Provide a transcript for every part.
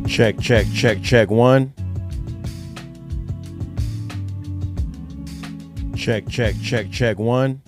Check, check, check, check. One. Check, check, check, check. One.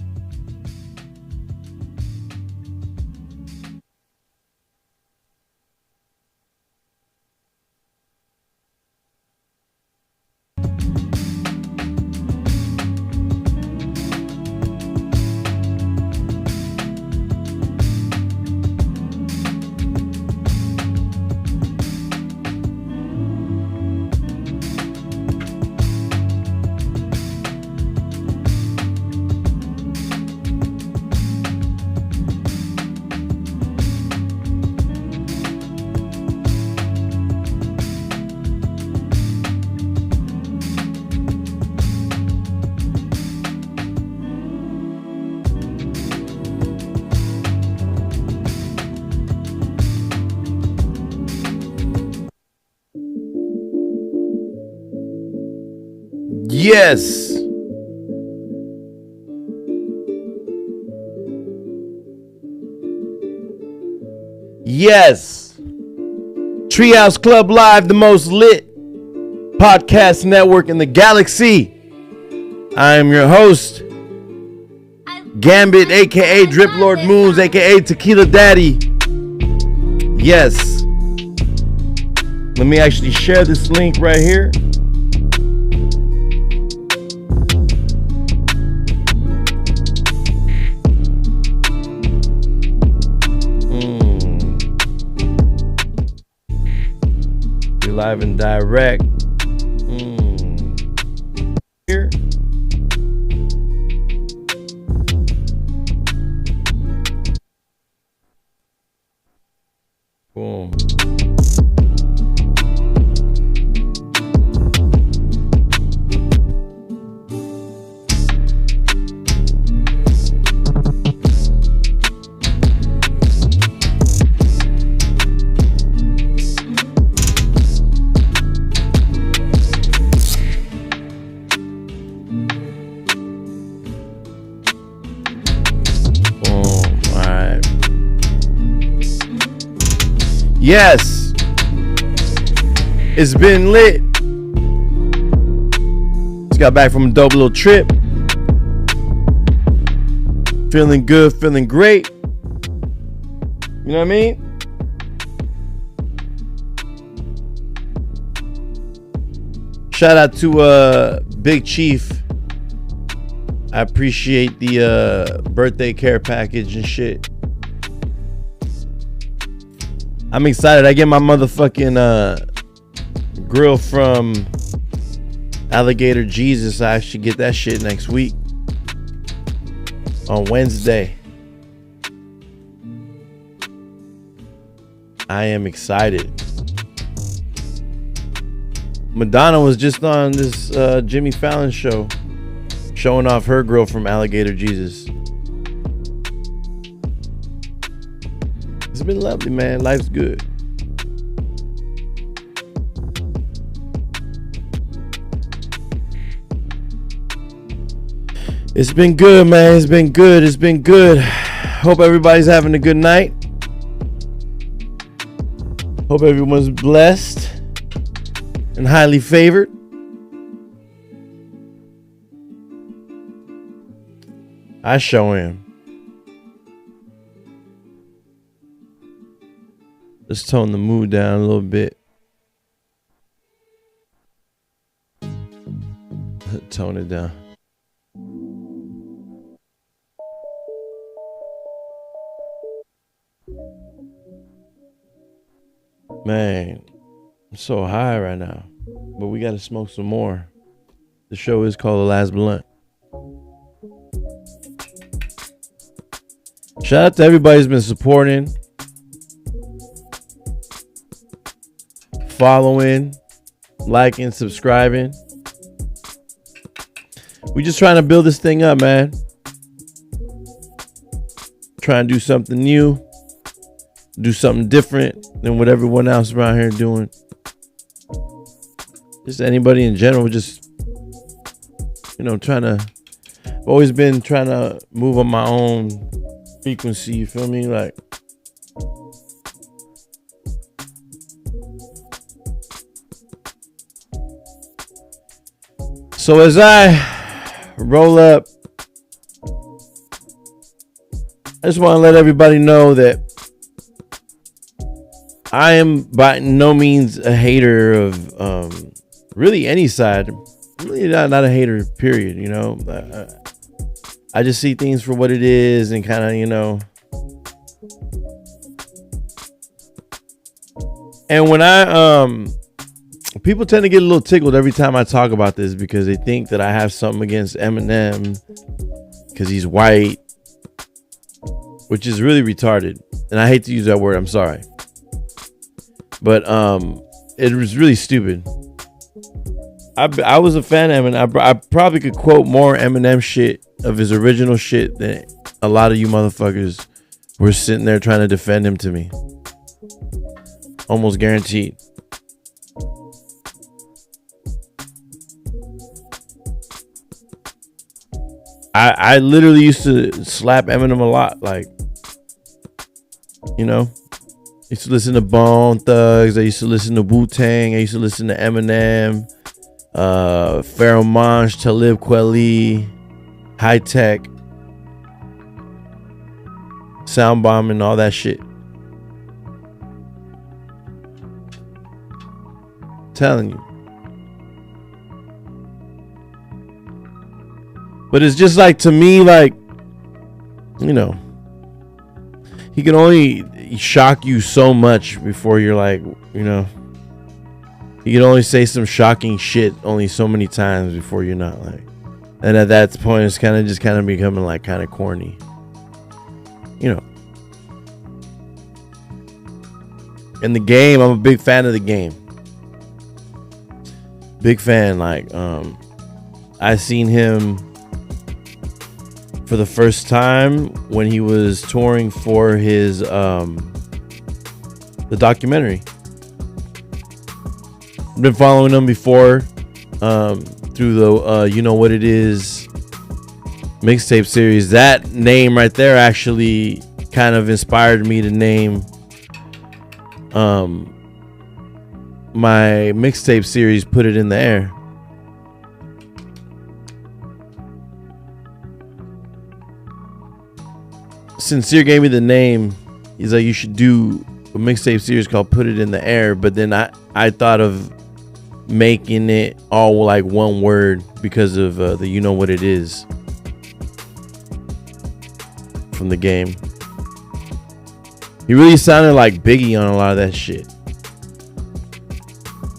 Yes. Yes. Treehouse Club Live, the most lit podcast network in the galaxy. I am your host, Ghambit, aka Drip Lord Moons, aka Tequila Daddy. Yes. Let me actually share this link right here. Live and direct. Here. Boom. Yes, it's been lit. Just got back from a dope little trip. Feeling good, feeling great. You know what I mean? Shout out to Big Chief. I appreciate the birthday care package and shit. I'm excited. I get my motherfucking grill from Alligator Jesus. I actually get that shit next week on Wednesday. I am excited. Madonna was just on this Jimmy Fallon show showing off her grill from Alligator Jesus. It's been lovely, man. Life's good. It's been good, man. It's been good. It's been good. Hope everybody's having a good night. Hope everyone's blessed and highly favored. I sure am. Let's tone the mood down a little bit. Tone it down. Man, I'm so high right now, but we gotta smoke some more. The show is called The Last Blunt. Shout out to everybody who's been supporting, following, liking, subscribing. We just trying to build this thing up, man. Trying to do something new, do something different than what everyone else around here doing. Just anybody in general, just, you know, I've always been trying to move on my own frequency, you feel me? Like, So as I roll up, I just want to let everybody know that I am by no means a hater of really any side. I'm really not a hater, period. You know, I just see things for what it is and kind of, you know. And when people tend to get a little tickled every time I talk about this because they think that I have something against Eminem because he's white, which is really retarded. And I hate to use that word. I'm sorry. But it was really stupid. I was a fan of Eminem. I probably could quote more Eminem shit of his original shit than a lot of you motherfuckers were sitting there trying to defend him to me. Almost guaranteed. I literally used to slap Eminem a lot. Like, you know, I used to listen to Bone Thugs. I used to listen to Wu-Tang. I used to listen to Eminem. Pharaoh Monch, Talib Kweli, High Tech, Sound Bomb, and all that shit. I'm telling you. But it's just like, to me, like, you know, he can only shock you so much before you're like, you know, you can only say some shocking shit only so many times before you're not like, and at that point it's kind of becoming like kind of corny, you know. In the game, I'm a big fan of the game. Big fan. Like, I seen him for the first time when he was touring for his the documentary. I've been following him before through the You Know What It Is mixtape series. That name right there actually kind of inspired me to name my mixtape series Put It in the Air. Sincere gave me the name. He's like, you should do a mixtape series called Put It in the Air. But then I thought of making it all like one word because of the You Know What It Is from the game. He really sounded like Biggie on a lot of that shit.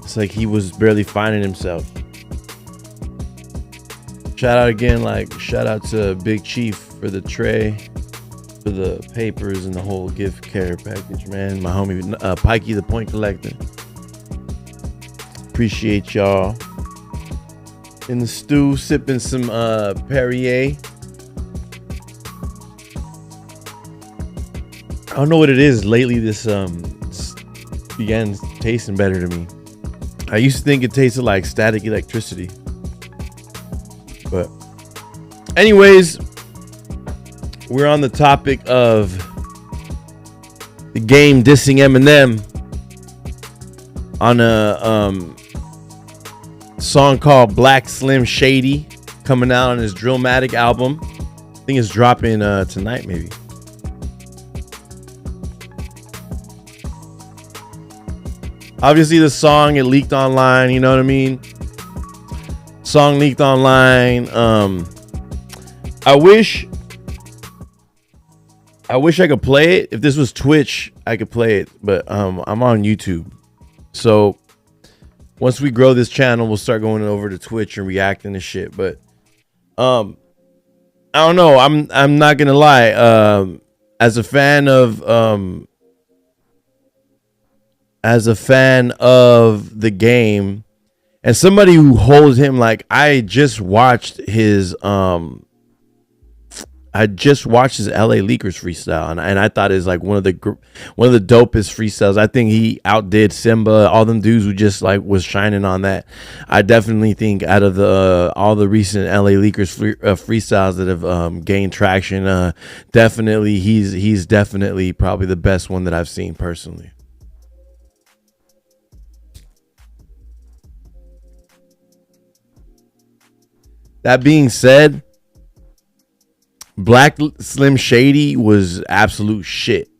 It's like he was barely finding himself. Shout out again, like shout out to Big Chief for the tray, for the papers, and the whole gift care package, man. My homie Pikey the Point Collector. Appreciate y'all. In the stew, sipping some Perrier. I don't know what it is lately. This began tasting better to me. I used to think it tasted like static electricity. But anyways, we're on the topic of the game dissing Eminem on a song called Black Slim Shady, coming out on his Drillmatic album. I think it's dropping tonight, maybe. Obviously, the song, it leaked online, you know what I mean? Song leaked online. I wish I could play it. If this was Twitch, I could play it, but I'm on YouTube. So once we grow this channel, we'll start going over to Twitch and reacting to shit. But I don't know. I'm not gonna lie. As a fan of the game, and somebody who holds him, like, I just watched his LA Leakers freestyle, and I thought it was like one of the dopest freestyles. I think he outdid Simba, all them dudes who just like was shining on that. I definitely think out of all the recent LA Leakers freestyles that have gained traction, definitely he's definitely probably the best one that I've seen personally. That being said, Black Slim Shady was absolute shit.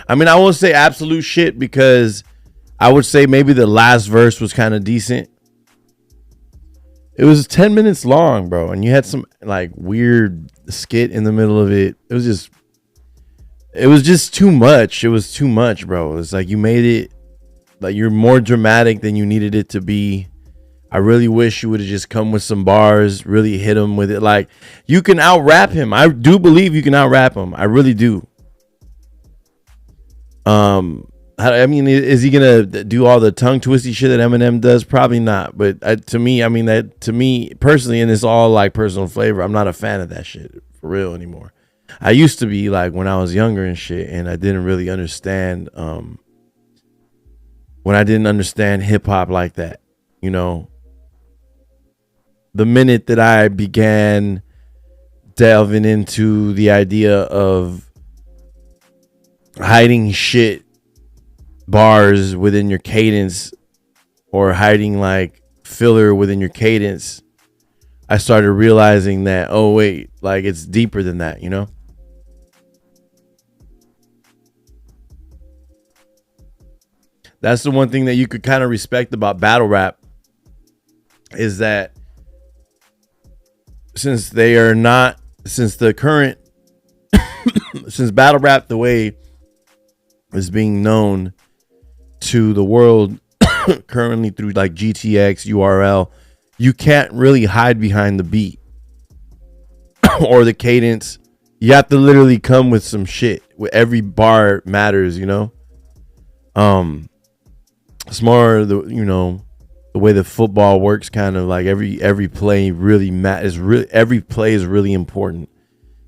I mean, I won't say absolute shit because I would say maybe the last verse was kind of decent. It was 10 minutes long, bro. And you had some like weird skit in the middle of it. It was just too much. It was too much, bro. It's like you made it like you're more dramatic than you needed it to be. I really wish you would have just come with some bars, really hit him with it. Like, you can out-rap him. I do believe you can out-rap him. I really do. I mean, is he going to do all the tongue twisty shit that Eminem does? Probably not. But to me personally, and it's all like personal flavor, I'm not a fan of that shit for real anymore. I used to be like when I was younger and shit, and I didn't really understand, when I didn't understand hip hop like that, you know. The minute that I began delving into the idea of hiding shit bars within your cadence or hiding like filler within your cadence, I started realizing that, oh wait, like it's deeper than that, you know? That's the one thing that you could kind of respect about battle rap is that since battle rap, the way is being known to the world currently through like GTX, URL, you can't really hide behind the beat or the cadence. You have to literally come with some shit. With every bar matters, you know. It's more the way the football works, kind of like every play really matters. Every play is really important.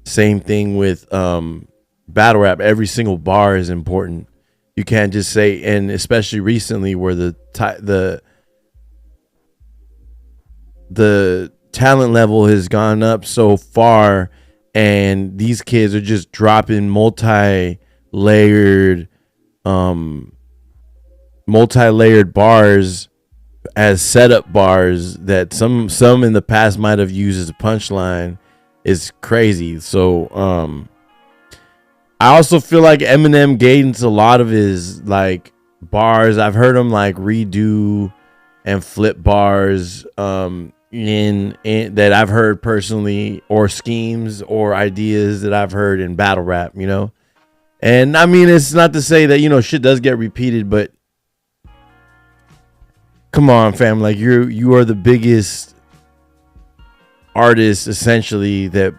Same thing with battle rap. Every single bar is important. You can't just say, and especially recently where the talent level has gone up so far, and these kids are just dropping multi-layered bars as setup bars that some in the past might have used as a punchline is crazy. So I also feel like Eminem gains a lot of his like bars. I've heard him like redo and flip bars in that I've heard personally, or schemes or ideas that I've heard in battle rap, you know. And I mean, it's not to say that, you know, shit does get repeated, but come on, fam. Like you are the biggest artist essentially that,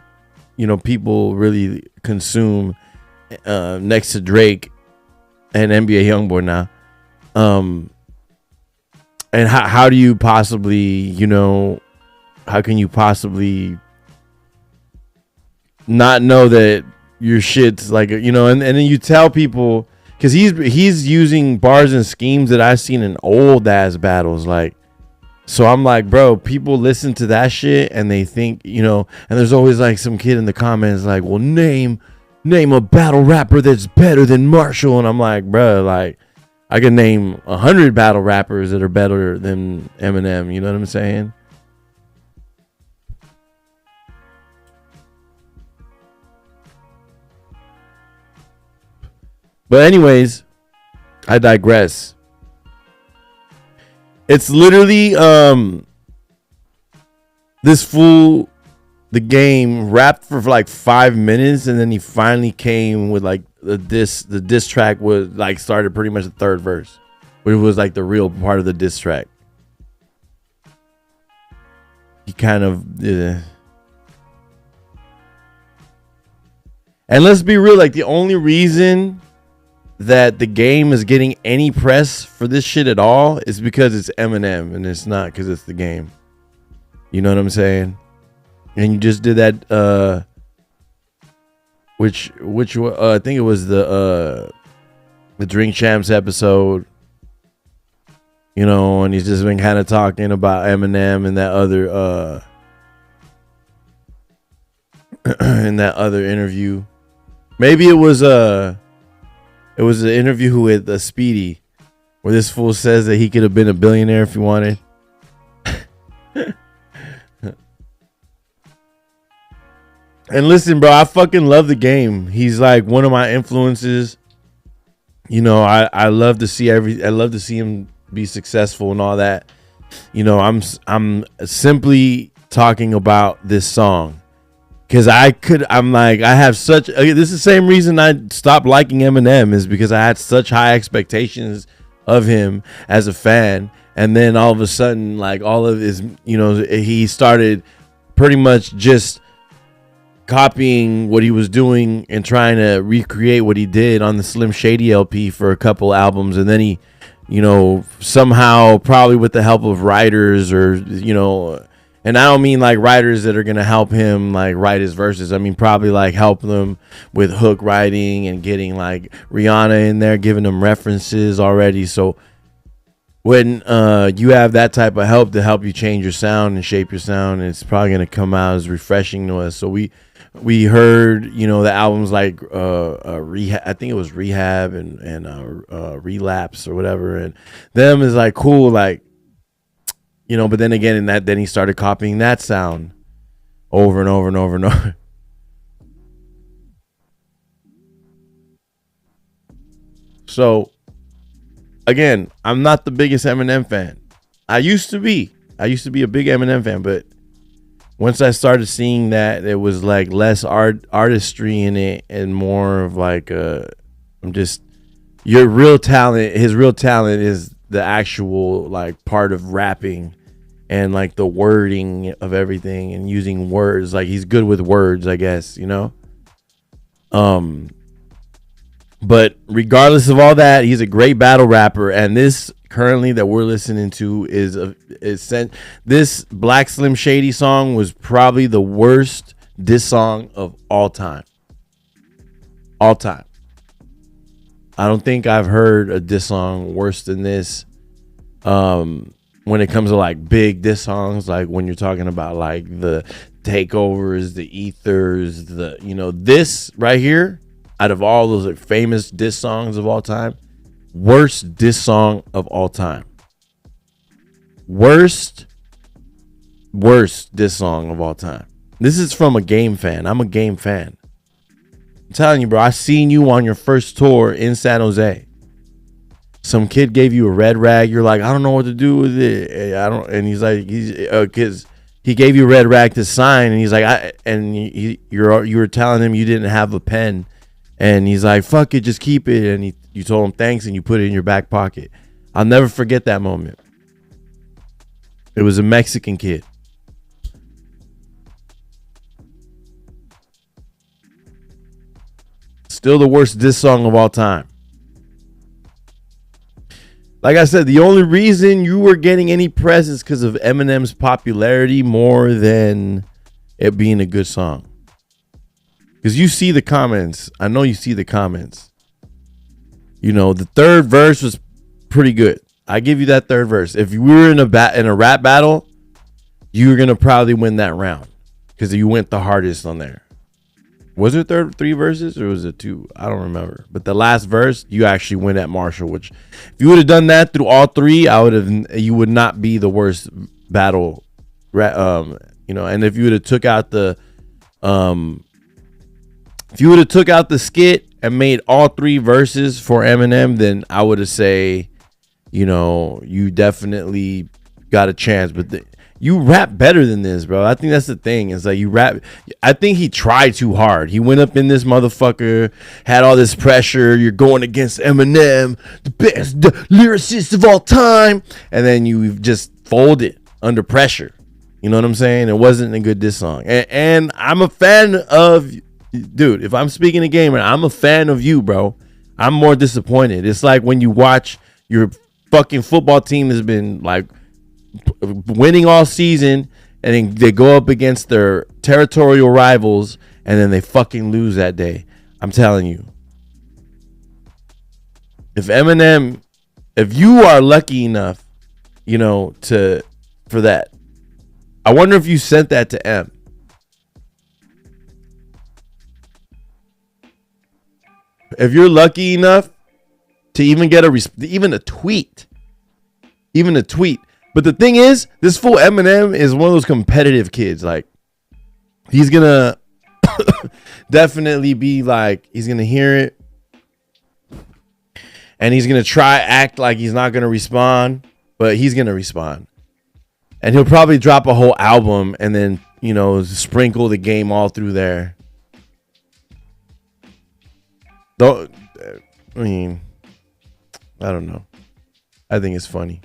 you know, people really consume, next to Drake and NBA Youngboy now. And how do you possibly, you know, how can you possibly not know that your shit's like, you know, and then you tell people, because he's using bars and schemes that I've seen in old ass battles, like, so I'm like, bro, people listen to that shit and they think, you know, and there's always like some kid in the comments like, well, name a battle rapper that's better than Marshall, and I'm like, bro, like, I can name 100 battle rappers that are better than Eminem, you know what I'm saying? But anyways, I digress. It's literally this fool, the game rapped for like 5 minutes, and then he finally came with like the diss track was like started pretty much the third verse, which was like the real part of the diss track. He kind of and let's be real, like the only reason that the game is getting any press for this shit at all is because it's Eminem, and it's not because it's the game. You know what I'm saying? And you just did that which I think it was the Drink Champs episode, you know, and he's just been kind of talking about Eminem and that other in that other interview. Maybe it was an interview with Speedy, where this fool says that he could have been a billionaire if he wanted. And listen, bro, I fucking love the game. He's like one of my influences. You know, I love to see I love to see him be successful and all that. You know, I'm simply talking about this song because I'm like, I have such, this is the same reason I stopped liking Eminem, is because I had such high expectations of him as a fan. And then all of a sudden, like, all of his, you know, he started pretty much just copying what he was doing and trying to recreate what he did on the Slim Shady LP for a couple albums. And then he, you know, somehow, probably with the help of writers, or, you know, and I don't mean like writers that are going to help him like write his verses. I mean, probably like help them with hook writing and getting like Rihanna in there, giving them references already. So when you have that type of help to help you change your sound and shape your sound, it's probably going to come out as refreshing to us. So we heard, you know, the albums like Rehab, I think it was Rehab and Relapse or whatever, and them is like cool, like, you know, but then again, then he started copying that sound over and over and over and over. So again, I'm not the biggest Eminem fan. I used to be a big Eminem fan, but once I started seeing that it was like less artistry in it and more of like I'm just, your real talent, his real talent is the actual like part of rapping and like the wording of everything and using words. Like, he's good with words, I guess, you know. But regardless of all that, he's a great battle rapper, and this currently that we're listening to is this Black Slim Shady song was probably the worst diss song of all time. All time. I don't think I've heard a diss song worse than this. When it comes to like big diss songs, like when you're talking about like the takeovers, the ethers, the, you know, this right here, out of all those like famous diss songs of all time, worst diss song of all time. Worst diss song of all time. This is from a Game fan. I'm a Game fan. I'm telling you, bro, I seen you on your first tour in San Jose. Some kid gave you a red rag. You're like, I don't know what to do with it. I don't. And he's like, because he gave you a red rag to sign, and he's like, you were telling him you didn't have a pen, and he's like, fuck it, just keep it. And you told him thanks, and you put it in your back pocket. I'll never forget that moment. It was a Mexican kid. Still the worst diss song of all time. Like I said, the only reason you were getting any press is because of Eminem's popularity more than it being a good song. Because you see the comments. I know you see the comments. You know, the third verse was pretty good. I give you that third verse. If you were in a rap battle, you were going to probably win that round because you went the hardest on there. Was it three verses or was it two? I don't remember. But the last verse, you actually win at Marshall, which if you would have done that through all three, you would not be the worst battle. You know, and if you would have took out the skit and made all three verses for Eminem, then I would have say, you know, you definitely got a chance. But you rap better than this, bro. I think that's the thing. It's like you rap. I think he tried too hard. He went up in this motherfucker, had all this pressure. You're going against Eminem, the best lyricist of all time. And then you just folded under pressure. You know what I'm saying? It wasn't a good diss song. And I'm a fan of, dude, if I'm speaking a gamer, I'm a fan of you, bro. I'm more disappointed. It's like when you watch your fucking football team has been like winning all season, and then they go up against their territorial rivals, and then they fucking lose that day. I'm telling you, if you are lucky enough, you know, for that, I wonder if you sent that to M. If you're lucky enough to even get a tweet. But the thing is, this fool Eminem is one of those competitive kids. Like, he's gonna definitely be like, he's gonna hear it and he's gonna try act like he's not gonna respond, but he's gonna respond. And he'll probably drop a whole album and then, you know, sprinkle the game all through there. Don't, I mean, I don't know. I think it's funny.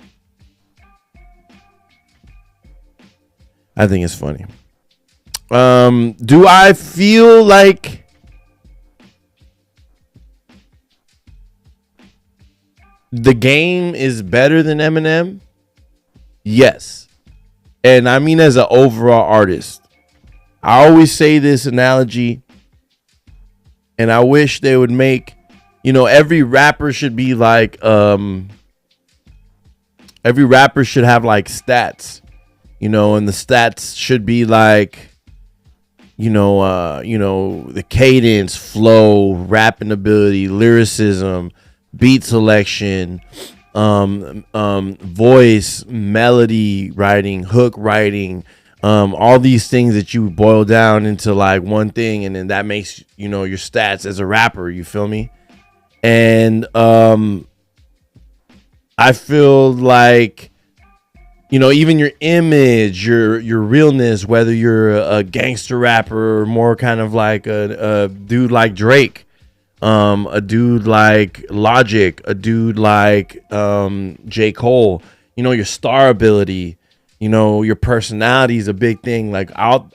I think it's funny. Do I feel like the game is better than Eminem? Yes. And I mean, as an overall artist, I always say this analogy, and I wish they would make, you know, every rapper should be like, every rapper should have like stats, you know, and the stats should be like, you know, the cadence, flow, rapping ability, lyricism, beat selection, voice, melody writing, hook writing, all these things that you boil down into like one thing, and then that makes, you know, your stats as a rapper. You feel me? And I feel like, you know, even your image, your realness, whether you're a gangster rapper or more kind of like a dude like Drake, a dude like Logic, a dude like J. Cole, you know, your star ability, you know, your personality is a big thing. Like I'll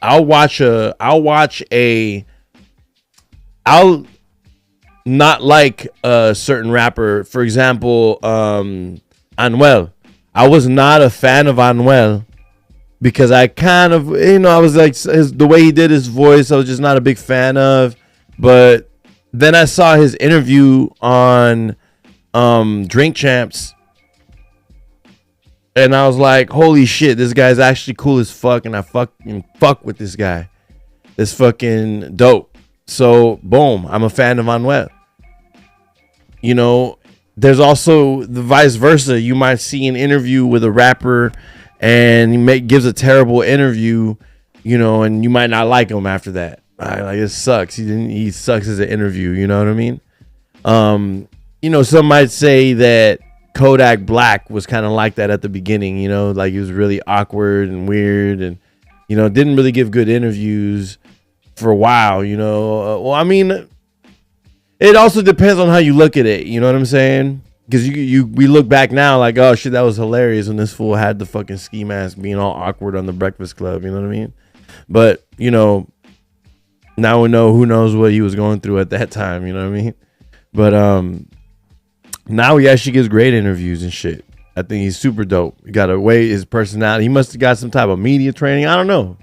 not like a certain rapper. For example, Anuel. I was not a fan of Anuel because I kind of, you know, I was like, the way he did his voice, I was just not a big fan of. But then I saw his interview on Drink Champs, and I was like, holy shit, this guy's actually cool as fuck, and I fucking fuck with this guy. It's fucking dope. So, boom, I'm a fan of Anuel. You know, there's also the vice versa. You might see an interview with a rapper and he gives a terrible interview, you know, and you might not like him after that. Right? Like, it sucks. He sucks as an interview. You know what I mean? You know, some might say that Kodak Black was kind of like that at the beginning, you know, like he was really awkward and weird and, you know, didn't really give good interviews for a while, you know. Well, I mean, it also depends on how you look at it. You know what I'm saying? Because we look back now like, oh shit, that was hilarious when this fool had the fucking ski mask being all awkward on the Breakfast Club. You know what I mean? But, you know, now we know who knows what he was going through at that time. You know what I mean? But now he actually gives great interviews and shit. I think he's super dope. He got a way, his personality. He must have got some type of media training. I don't know.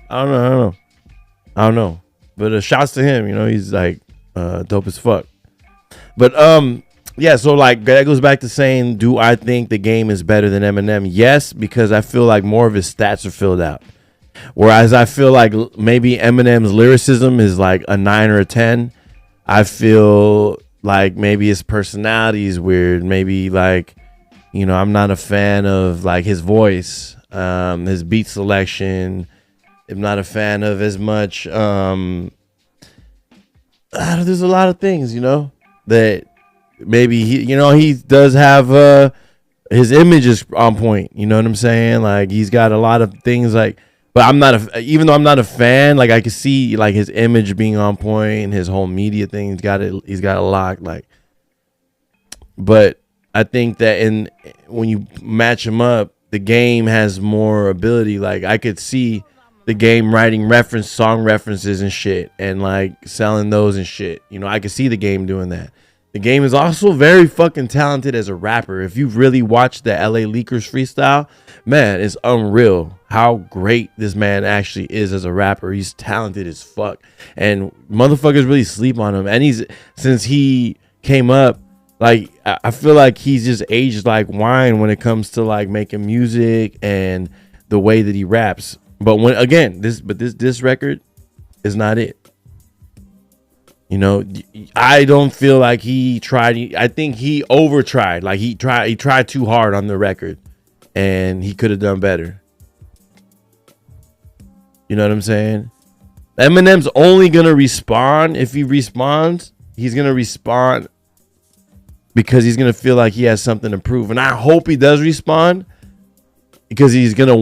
But shouts to him. You know, he's like dope as fuck. But yeah, so like that goes back to saying, do I think the game is better than Eminem? Yes, because I feel like more of his stats are filled out. Whereas I feel like maybe Eminem's lyricism is like a 9 or a 10. I feel like maybe his personality is weird. Maybe like, you know, I'm not a fan of like his voice, his beat selection. I'm not a fan of as much. There's a lot of things, you know, that maybe he does have his image is on point. You know what I'm saying? Like he's got a lot of things like, but even though I'm not a fan, like I can see like his image being on point and his whole media thing. He's got a lot like, but I think that when you match him up, the game has more ability. Like I could see the game writing song references and shit and like selling those and shit. You know, I could see the game doing that. The game is also very fucking talented as a rapper. If you've really watched the LA Leakers freestyle, man, it's unreal how great this man actually is as a rapper. He's talented as fuck. And motherfuckers really sleep on him. And since he came up, like, I feel like he's just aged like wine when it comes to like making music and the way that he raps. But this record is not it. You know, I don't feel like he tried. I think he overtried. Like he tried too hard on the record, and he could have done better. You know what I'm saying? Eminem's only gonna respond if he responds. He's gonna respond because he's gonna feel like he has something to prove, and I hope he does respond because he's gonna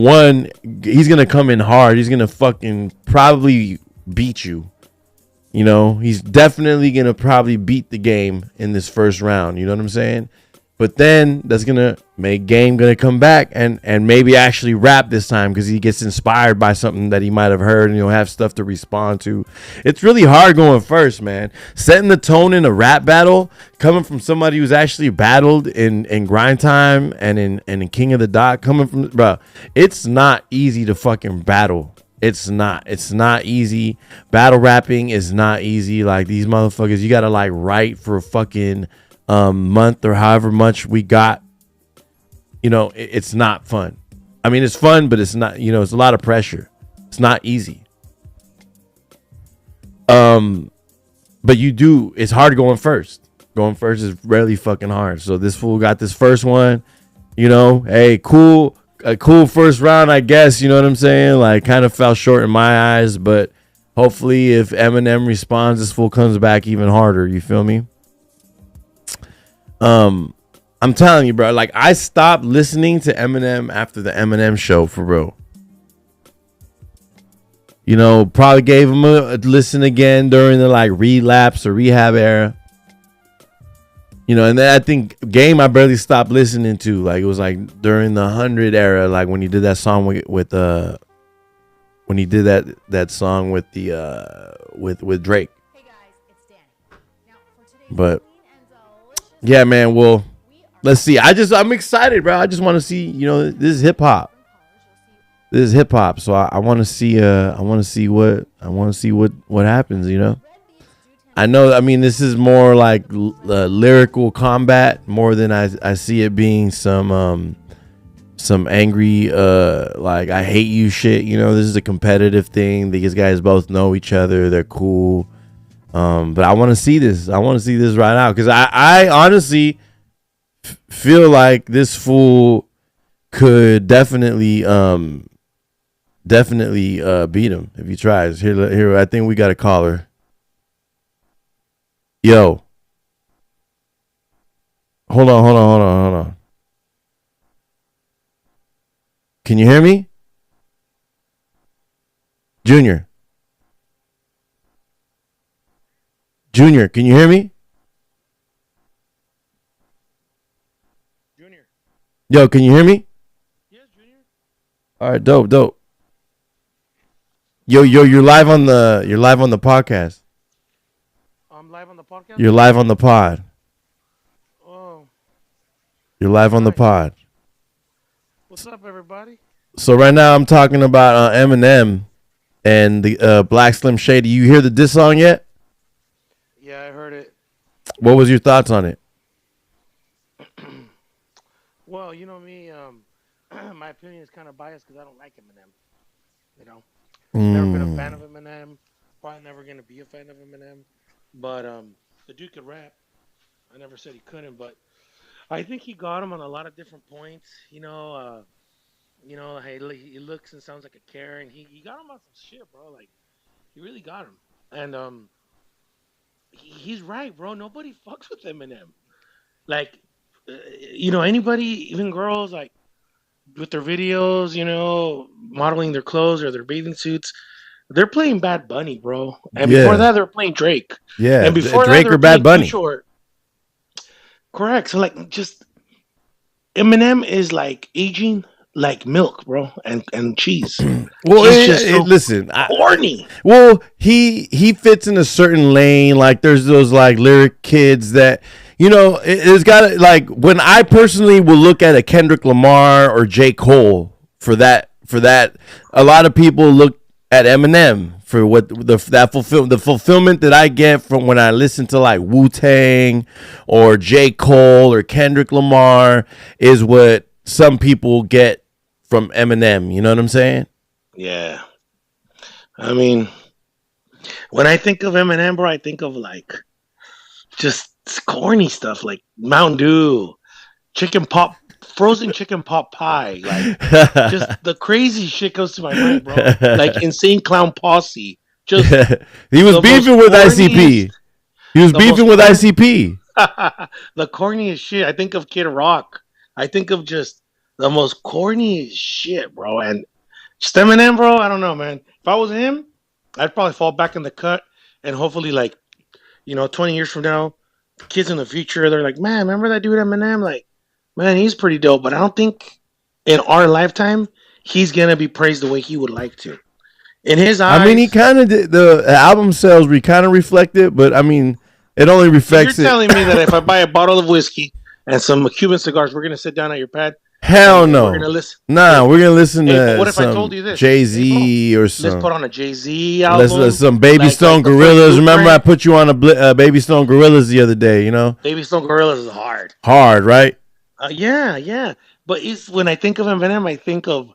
come in hard. He's gonna fucking probably beat you. You know, he's definitely gonna probably beat the game in this first round. You know what I'm saying? But then that's gonna make Game gonna come back and maybe actually rap this time because he gets inspired by something that he might have heard and he'll have stuff to respond to. It's really hard going first, man. Setting the tone in a rap battle, coming from somebody who's actually battled in Grind Time and in King of the Dot, coming from bro, it's not easy to fucking battle. It's not easy. Battle rapping is not easy. Like these motherfuckers, you gotta like write for a fucking month or however much we got. You know, it's not fun. I mean, it's fun, but it's not, you know, it's a lot of pressure. It's not easy. But it's hard going first. Going first is really fucking hard. So this fool got this first one, you know, hey, cool. A cool first round, I guess. You know what I'm saying? Like, kind of fell short in my eyes, but hopefully, if Eminem responds, this fool comes back even harder. You feel me? I'm telling you, bro. Like, I stopped listening to Eminem after the Eminem show, for real. You know, probably gave him a listen again during the like relapse or rehab era. You know, and then I think Game I barely stopped listening to. Like it was like during the 100 era, like when he did that song with when he did that song with the with Drake. Hey guys, it's Danny. Now for today's but yeah, man. Well, let's see. I'm excited, bro. I just want to see. You know, this is hip hop. This is hip hop. So I want to see. I want to see what happens. You know. I know. I mean, this is more like lyrical combat more than I see it being some angry like I hate you shit. You know, this is a competitive thing. These guys both know each other. They're cool. But I want to see this. I want to see this right out because I honestly feel like this fool could definitely beat him if he tries. Here, I think we got a caller. Yo. Hold on. Can you hear me? Junior, can you hear me? Junior. Yo, can you hear me? Yes, Junior. All right, dope. Yo, you're live on the podcast. Live on the podcast? You're live on the pod. Oh. You're live on the pod. What's up, everybody? So right now I'm talking about Eminem and the Black Slim Shady. You hear the diss song yet? Yeah, I heard it. What was your thoughts on it? Well, you know me, my opinion is kind of biased because I don't like Eminem. You know, never been a fan of Eminem. Probably never gonna be a fan of Eminem. But the dude could rap. I never said he couldn't, but I think he got him on a lot of different points. You know, he looks and sounds like a Karen. He got him on some shit, bro. Like he really got him. And he's right, bro. Nobody fucks with Eminem. Like, you know, anybody, even girls, like with their videos, you know, modeling their clothes or their bathing suits. They're playing Bad Bunny, bro. And before that, they were playing Drake. Yeah, and before Drake that, they or were Bad Bunny. Too Short. Correct. So, like, just Eminem is like aging like milk, bro, and cheese. Well, listen, corny. He fits in a certain lane. Like, there's those like lyric kids that. You know, it's got like when I personally will look at a Kendrick Lamar or J. Cole for that. A lot of people look at Eminem for what the fulfillment that I get from when I listen to like Wu-Tang or J. Cole or Kendrick Lamar is what some people get from Eminem. You know what I'm saying? Yeah. I mean, when I think of Eminem, bro, I think of like just corny stuff like Mountain Dew, frozen chicken pot pie, like just the crazy shit goes to my mind, bro. Like Insane Clown Posse, Just He was the most beefing with corniest, ICP. He was the most beefing with corny, ICP. the corniest shit. I think of Kid Rock. I think of just the most corniest shit, bro. And just Eminem, bro. I don't know, man. If I was him, I'd probably fall back in the cut, and hopefully, like 20 years from now, the kids in the future, they're like, man, remember that dude Eminem? Like, man, he's pretty dope. But I don't think in our lifetime he's gonna be praised the way he would like to. In his I mean, he eyes, kind of did. The album sales we kind of reflect it, but I mean, it only so you're reflects it. telling me that if I buy a bottle of whiskey and some Cuban cigars, we're gonna sit down at your pad Hell and we're no. gonna listen. Nah, Hey, we're gonna listen hey, but to what if I told some you this? Jay Hey, bro, Z or let's some. put on a Jay Z Let's album, some Baby like Stone the first Gorillas. Remember, I Blueprint. put you on a Baby Stone Gorillas the other day. You know, Baby Stone Gorillas is hard. hard, right? Yeah, yeah. But it's when I think of Eminem, I think of,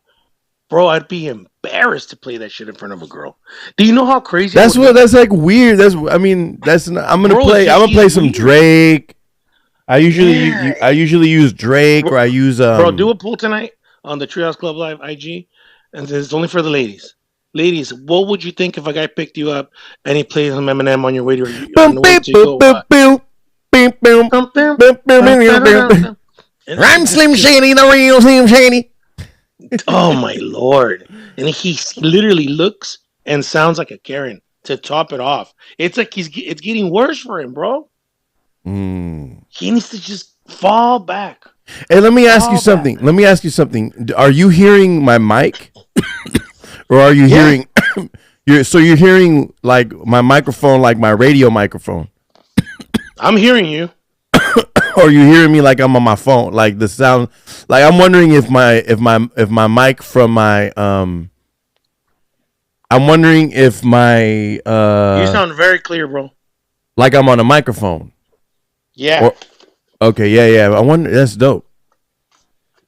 bro, I'd be embarrassed to play that shit in front of a girl. Do you know how crazy I That's would what. look? That's like weird. That's. I mean, that's. Not, I'm gonna Bro, it's play. I'm just gonna play he's some weird. Drake. Yeah. I usually use Drake Bro, or I use bro, do a poll tonight on the Treehouse Club Live IG, and it's only for the ladies. Ladies, what would you think if a guy picked you up and he played some Eminem on your way to on boom the way beep to boop go? boop boop beep boom Bum, bum, boop boom bum, boom boom boom. ba-da-dum-dum. And I'm just Slim because, Shady, the real Slim Shady. oh my lord! And he literally looks and sounds like a Karen to top it off. It's like it's getting worse for him, bro. Mm. He needs to just fall back. Hey, let me ask you Fall back. something. Let me ask you something. Are you hearing my mic, or are you Yeah, hearing? You're hearing like my microphone, like my radio microphone, I'm hearing you. or are you hearing me like I'm on my phone, like the sound? Like I'm wondering if my mic from my I'm wondering if my You sound very clear, bro. like I'm on a microphone. Yeah. Or okay, yeah. I wonder that's dope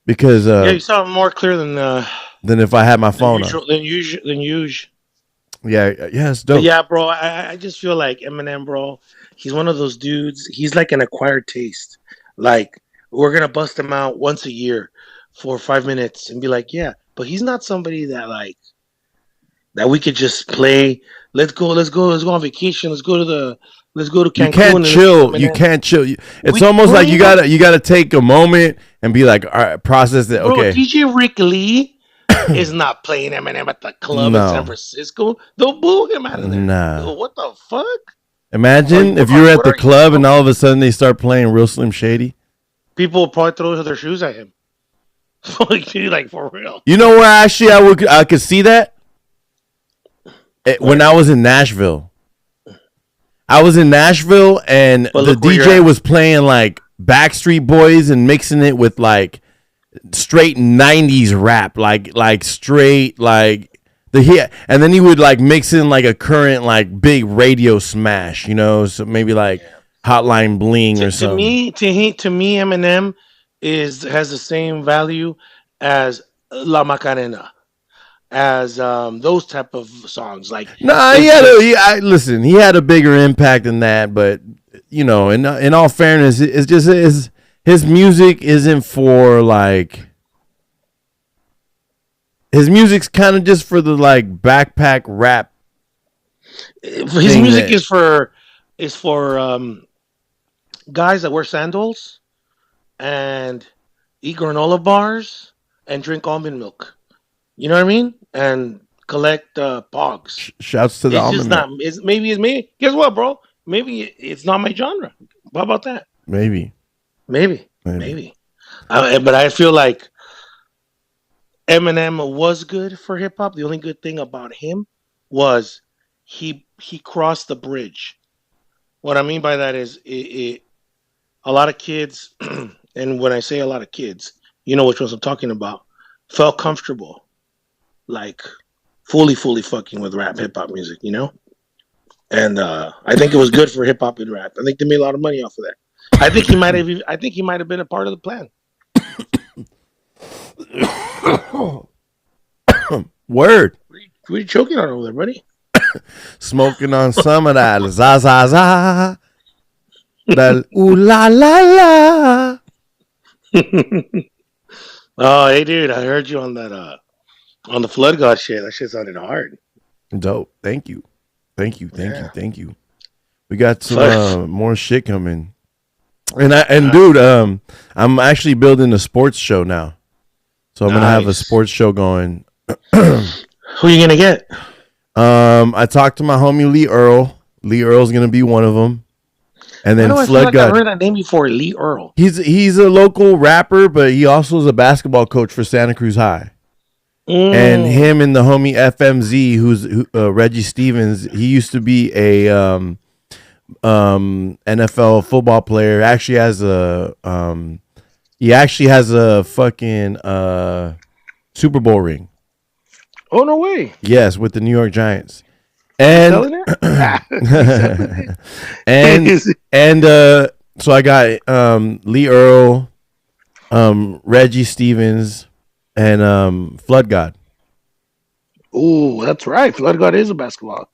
because Yeah, you sound more clear than if I had my phone on. than usual. Yeah, it's But dope. yeah, bro, I just feel like Eminem, bro. He's one of those dudes. He's like an acquired taste. Like we're gonna bust him out once a year for 5 minutes and be like, yeah. But he's not somebody that we could just play. Let's go on vacation. Let's go to You Cancun can't and listen to chill. You Eminem. can't chill. It's We, almost bro, like you know, you gotta take a moment and be like, all right, process it. bro, Okay, DJ Rick Lee is not playing Eminem at the club in San no, Francisco. They'll boo him out of there. nah. What the fuck? Imagine if you're at What the are you club and all of smoking? a sudden they start playing Real Slim Shady. People will probably throw their shoes at him. like for real. You know where actually I could see that when Where? I was in Nashville. I was in Nashville and But the look where you're DJ at. was playing like Backstreet Boys and mixing it with like straight '90s rap, like straight like the hit, and then he would like mix in like a current like big radio smash, so maybe like Hotline Bling or To something. me, to me, Eminem has the same value as La Macarena, as those type of songs. Like Nah, it's just listen. He had a bigger impact than that, but in all fairness, it's just his music isn't for like his music's kind of just for the like backpack rap his thing music that is for guys that wear sandals and eat granola bars and drink almond milk. You know what I mean? And collect pogs. shouts to the It's just almond milk. not. It's me. Guess what, bro? Maybe it's not my genre. How about that? Maybe, Maybe, maybe. maybe. But I feel like Eminem was good for hip hop. The only good thing about him was he crossed the bridge. What I mean by that is a lot of kids, and when I say a lot of kids, you know which ones I'm talking about, felt comfortable, like fully fucking with rap hip hop music, And I think it was good for hip hop and rap. I think they made a lot of money off of that. I think he might have been a part of the plan. Word. What are you choking on over there, buddy? Smoking on some of that za za za, that ooh la la la. Oh, hey, dude, I heard you on that on the Flood God shit. That shit sounded hard. Dope. Thank you. Thank you, thank you, Yeah. thank you. We got some Facts. more shit coming. And dude, I'm actually building a sports show now. So I'm gonna have a Nice. sports show going. Who are you gonna get? I talked to my homie Lee Earl. Lee Earl's gonna be one of them, and Why then do I feel Flood like I've God. heard that name before? Lee Earl. He's a local rapper, but he also is a basketball coach for Santa Cruz High. And Mm. him and the homie FMZ, Reggie Stevens, he used to be a NFL football player. He actually has a fucking Super Bowl ring. Oh no way! Yes, with the New York Giants. He's And selling it. He's selling and it. and so I got Lee Earl, Reggie Stevens, and Flood God. Ooh, that's right. Flood God is a basketball.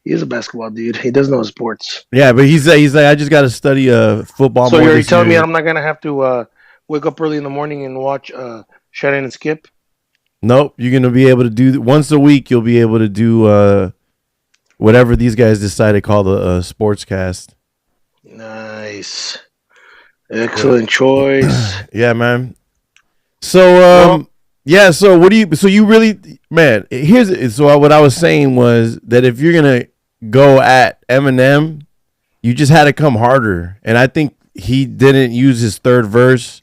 He is a basketball dude. He does know sports. Yeah, but he's like I just got to study football So more you're already this telling me year. I'm not gonna have to wake up early in the morning and watch Shannon and Skip? Nope, you're gonna be able to do once a week. You'll be able to do whatever these guys decide to call the sports cast. Nice. Yeah, Excellent choice. yeah, man. So Well, yeah. So what do you? So you really, man? Here's so what I was saying was that if you're gonna go at Eminem, you just had to come harder, and I think he didn't use his third verse.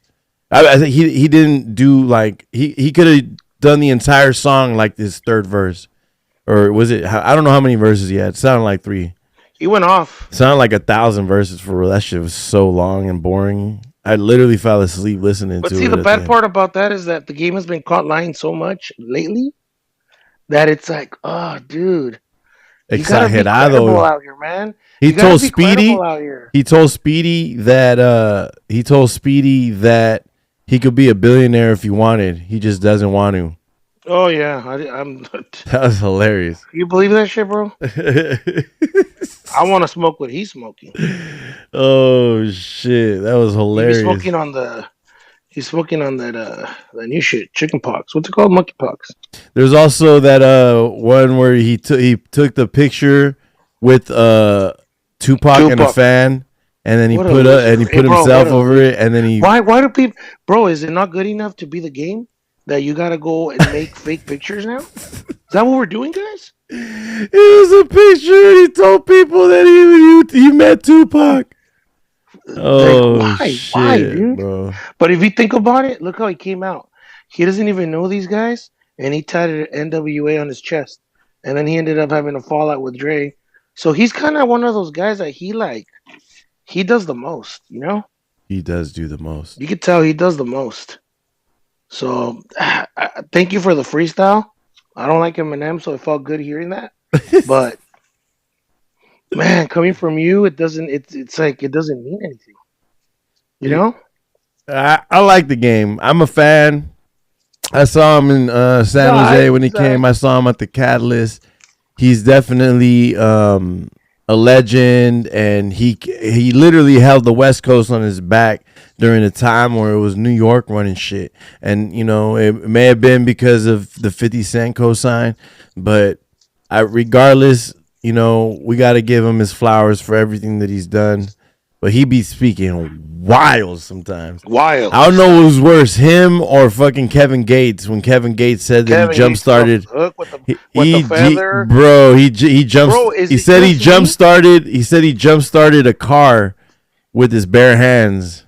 I think he didn't do like he could have done the entire song like this third verse, or was it? I don't know how many verses he had. It sounded like three. he went off. It sounded like 1,000 verses for real. That shit was so long and boring. I literally fell asleep listening But to see, it the at the bad end. part about that is that the game has been caught lying so much lately that it's like, oh, dude, you gotta be credible Exagerado. out here, man. He You gotta told be credible Speedy. out here. He told Speedy that he could be a billionaire if he wanted. He just doesn't want to. Oh yeah, I'm. That was hilarious. You believe that shit, bro? I want to smoke what he's smoking. Oh shit, that was He be hilarious. smoking on the. He's smoking on that new shit, chicken pox. What's it called, monkey pox? There's also that one where he took the picture with Tupac and a Tupac. fan, and then What a loser. he Hey, put bro, what himself a over loser. it, and then he Why do people, bro? Is it not good enough to be the game that you gotta go and make fake pictures now? Is that what we're doing, guys? it was a picture, and he told people that he met Tupac. Like, Oh why, shit, dude? bro. But if you think about it, look how he came out. He doesn't even know these guys, and he tatted NWA on his chest, and then he ended up having a fallout with Dre. So he's kind of one of those guys that he does the most, you know. He does do the most. You could tell he does the most. So thank you for the freestyle. I don't like Eminem, so it felt good hearing that. But man, coming from you, it doesn't. It's like it doesn't mean anything, you know. I like the game. I'm a fan. I saw him in San No, Jose when he came. I saw him at the Catalyst. He's definitely a legend, and he literally held the West Coast on his back during a time where it was New York running shit. And you know, it may have been because of the 50 Cent cosign, but regardless, you know, we got to give him his flowers for everything that he's done. But he be speaking wild sometimes. wild I don't know stuff. what was worse, him or fucking Kevin Gates when Kevin Gates said that he Kevin jump Gates got off started. the hook with the He, with the feather. bro, he jumps. Bro, is He it said he just jump me? started. He said he jump started a car with his bare hands.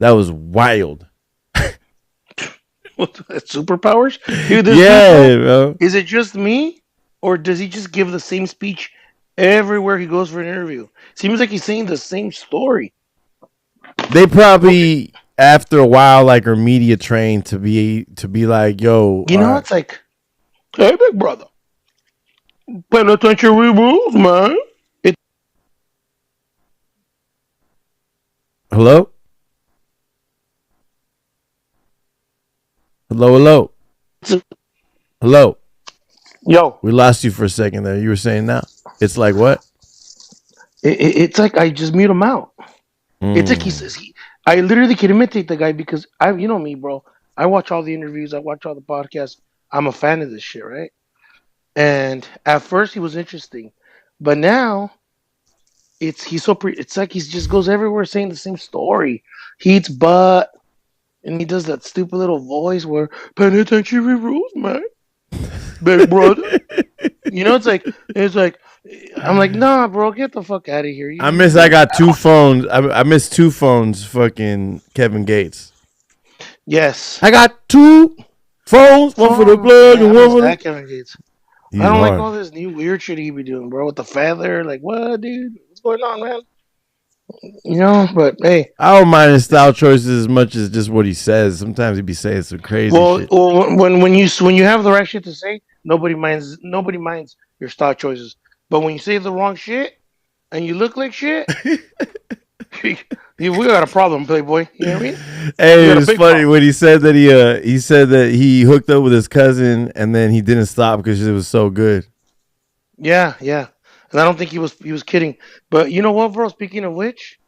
That was wild. Superpowers, dude. This dude, bro. Yeah, bro. Is it just me, or does he just give the same speech everywhere he goes for an interview? Seems like he's saying the same story. They probably after a while like are media trained to be like, yo, You know, it's like, hey, big brother, penitentiary rules, man. hello, hello, It's, hello. yo, We lost you for a second there. You were saying now. It's like what? it's like I just mute him out. It's like he Mm. says I literally can imitate the guy because you know me, bro. I watch all the interviews, I watch all the podcasts. I'm a fan of this shit, right? And at first he was interesting, But now it's like he just goes everywhere saying the same story. He eats butt, and he does that stupid little voice where penitentiary rules, man, big brother. It's like I'm like, nah, bro, get the fuck out of here. I got two phones. I missed two phones. Fucking Kevin Gates. Yes. I got two phones. One for the plug Man, and I one miss for the. that Kevin Gates. I He's don't like hard. all this new weird shit he be doing, bro, with the feather. Like, what, dude? What's going on, man? But hey, I don't mind his style choices as much as just what he says. Sometimes he be saying some crazy shit. when you have the right shit to say, nobody minds your style choices. But when you say the wrong shit and you look like shit, we got a problem, Playboy. You know what I mean? We Hey, got a it's big funny problem. when he said that he hooked up with his cousin and then he didn't stop because it was so good. Yeah, yeah. And I don't think he was kidding. But you know what, bro? Speaking of which,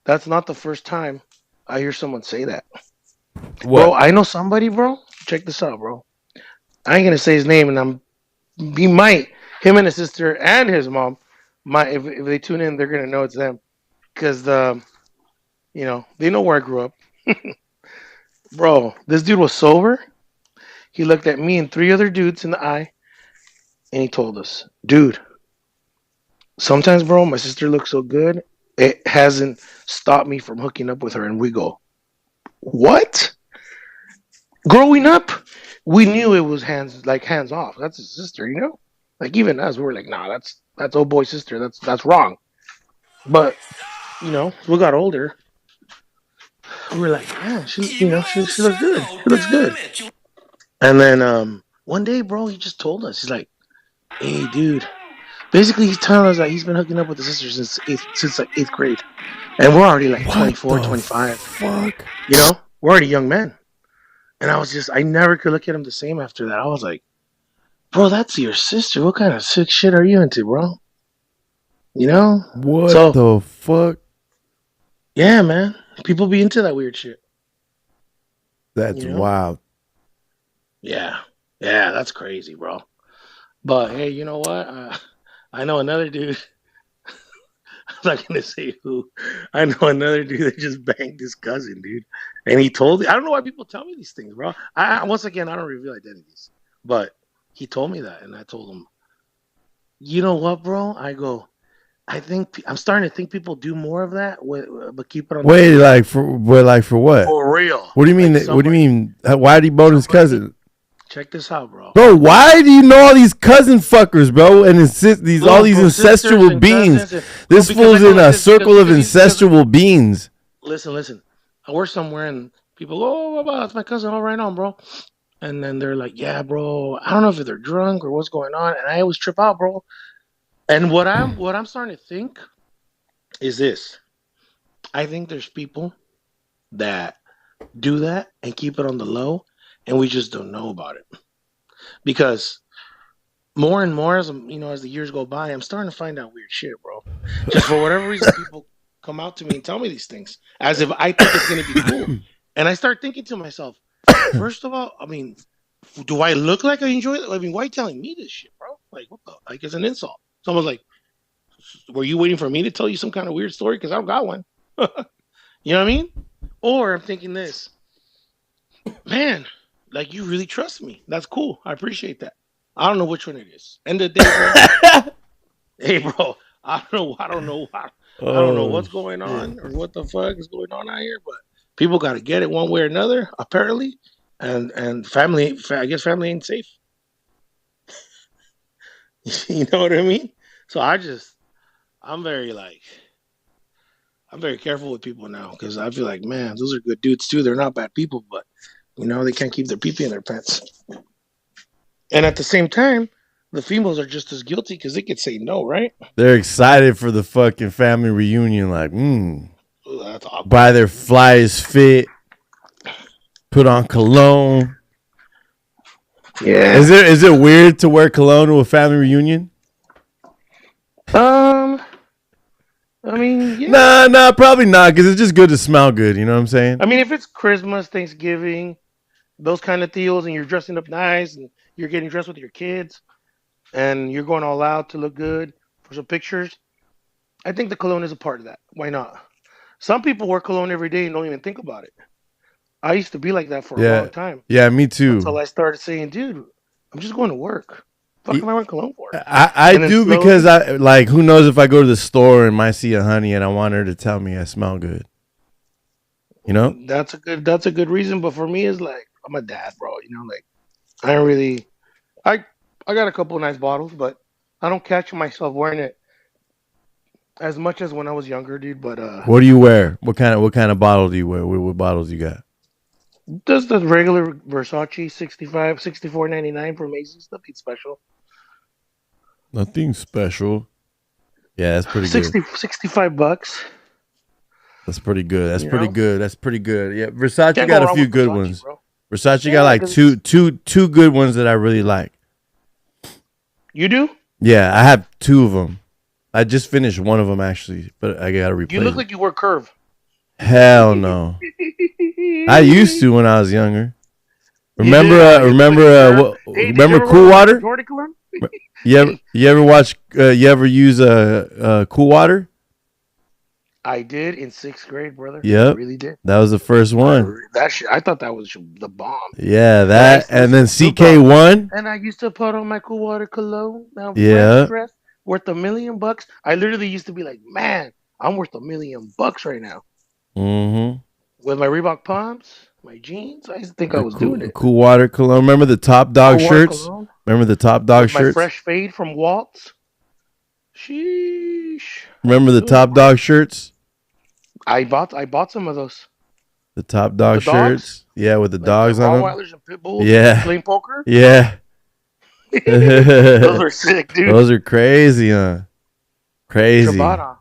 that's not the first time I hear someone say that. Bro, What? I know somebody, bro. Check this out, bro. I ain't gonna say his name, and he might, him and his sister and his mom might, if they tune in, they're gonna know it's them because they know where I grew up. Bro, this dude was sober. He looked at me and three other dudes in the eye, and he told us, "Dude, sometimes, bro, my sister looks so good, it hasn't stopped me from hooking up with her." And we go, "What?" Growing up, we knew it was hands off. That's his sister, you know. Like even us, we were like, "Nah, that's old boy's sister. That's wrong." But as we got older, we were like, "Man, she looks good. She looks good." And then one day, bro, he just told us, he's like, "Hey, dude." Basically, he's telling us that he's been hooking up with his sister since like eighth grade, and we're already like What 24, the 25. fuck? We're already young men. And I never could look at him the same after that. I was like, "Bro, that's your sister. What kind of sick shit are you into, bro?" You know? What So, the fuck? yeah, man. People be into that weird shit. That's You know? wild. Yeah. Yeah, that's crazy, bro. But hey, you know what? I know another dude. I'm not gonna say who. I know another dude that just banged his cousin, dude. And he told me, I don't know why people tell me these things, bro. Once again, I don't reveal identities. But he told me that, and I told him, you know what, bro? I go, I think I'm starting to think people do more of that, but keep it on the Wait, low. like for what? For real. What do you mean? Like What do you somebody, mean? Why did he bone his somebody. cousin? Check this out, bro. Bro, why do you know all these cousin fuckers, bro? And all Bro, these bro, sisters incestual and beings. cousins. Bro, This because I fool's go in like a this because circle of because he's because incestual beings. listen. I work somewhere and people go, "Oh, wow, it's my cousin." All right on, bro. And then they're like, "Yeah, bro. I don't know if they're drunk or what's going on." And I always trip out, bro. And what I'm starting to think is this. I think there's people that do that and keep it on the low, and we just don't know about it because more and more as the years go by, I'm starting to find out weird shit, bro. Just for whatever reason, people come out to me and tell me these things as if I think it's gonna be cool, and I start thinking to myself, first of all, I mean, do I look like I enjoy it? I mean, why are you telling me this shit, bro? Like, what the? Like, it's an insult. Someone's like, were you waiting for me to tell you some kind of weird story? Because I don't got one. You know what I mean? Or I'm thinking this, man, like you really trust me. That's cool. I appreciate that. I don't know which one it is. End of the day, bro. Hey, bro. I don't know Oh what's going shit! on or what the fuck is going on out here, but people got to get it one way or another, apparently. And family, I guess family ain't safe. You know what I mean? So I'm very like, I'm very careful with people now because I feel like, man, those are good dudes too. They're not bad people, but they can't keep their pee in their pants. And at the same time, the females are just as guilty because they could say no, right? They're excited for the fucking family reunion. Like, Ooh, that's awkward. buy their flyest fit, put on cologne. Yeah. Is it weird to wear cologne to a family reunion? Um. I mean, yeah. Nah, probably not. Because it's just good to smell good. You know what I'm saying? I mean, if it's Christmas, Thanksgiving, those kind of deals, and you're dressing up nice, and you're getting dressed with your kids, and you're going all out to look good, for some pictures. I think the cologne is a part of that. Why not? Some people wear cologne every day and don't even think about it. I used to be like that for a Yeah, long time yeah, me too. until I started saying, dude, I'm just going to work. Fuck E- am I wearing cologne for? I And then do because slowly, I like who knows if I go to the store and might see a honey and I want her to tell me I smell good. You know? that's a good reason. But for me, it's like I'm a dad, bro. You know, like I don't really. I I got a couple of nice bottles, but I don't catch myself wearing it as much as when I was younger, dude. But What do you wear? What kind of bottle do you wear? What bottles you got? just the regular Versace 65, 64.99 from Macy's, nothing special. Nothing special. Yeah, that's pretty good. 65 bucks. That's pretty good. That's You pretty know, good. That's pretty good. Yeah, Versace can't go got a wrong few with good Versace, ones. bro. Versace got Yeah, like because it's two good ones that I really like. you do. Yeah, I have two of them. I just finished one of them actually, but I gotta You replace look it. like you wear Curve. Hell no. I used to when I was younger. You did. You look like a Curve. Hey, did you Remember ever wear Cool the Michael Water? Jordan cologne? You ever Hey, you ever watch you ever use Cool Water? I did in sixth grade, brother. I Yep. really did. That was the first one. That shit. I thought that was the bomb. Yeah, And I that used to and listen then to Snoop Dogg. CK1. And I used to put on my cool water cologne. Now fresh Yeah. dress, worth $1 million. I literally used to be like, man, I'm worth $1 million right now. Mm-hmm. With my Reebok pumps, my jeans, I used to think I The was doing cool, it. cool water cologne. Remember the top dog Cool water shirts? cologne Remember the top dog with my shirts? fresh fade from Waltz. Sheesh, I Remember was the doing it, top bro. dog shirts? I bought some of those. The top The dog dogs, shirts? Yeah, with the like the dogs on them. Rottweilers and Pit Bulls Yeah. playing poker. Yeah. Those were sick, dude. Those are crazy, huh? Crazy. Ciabatta.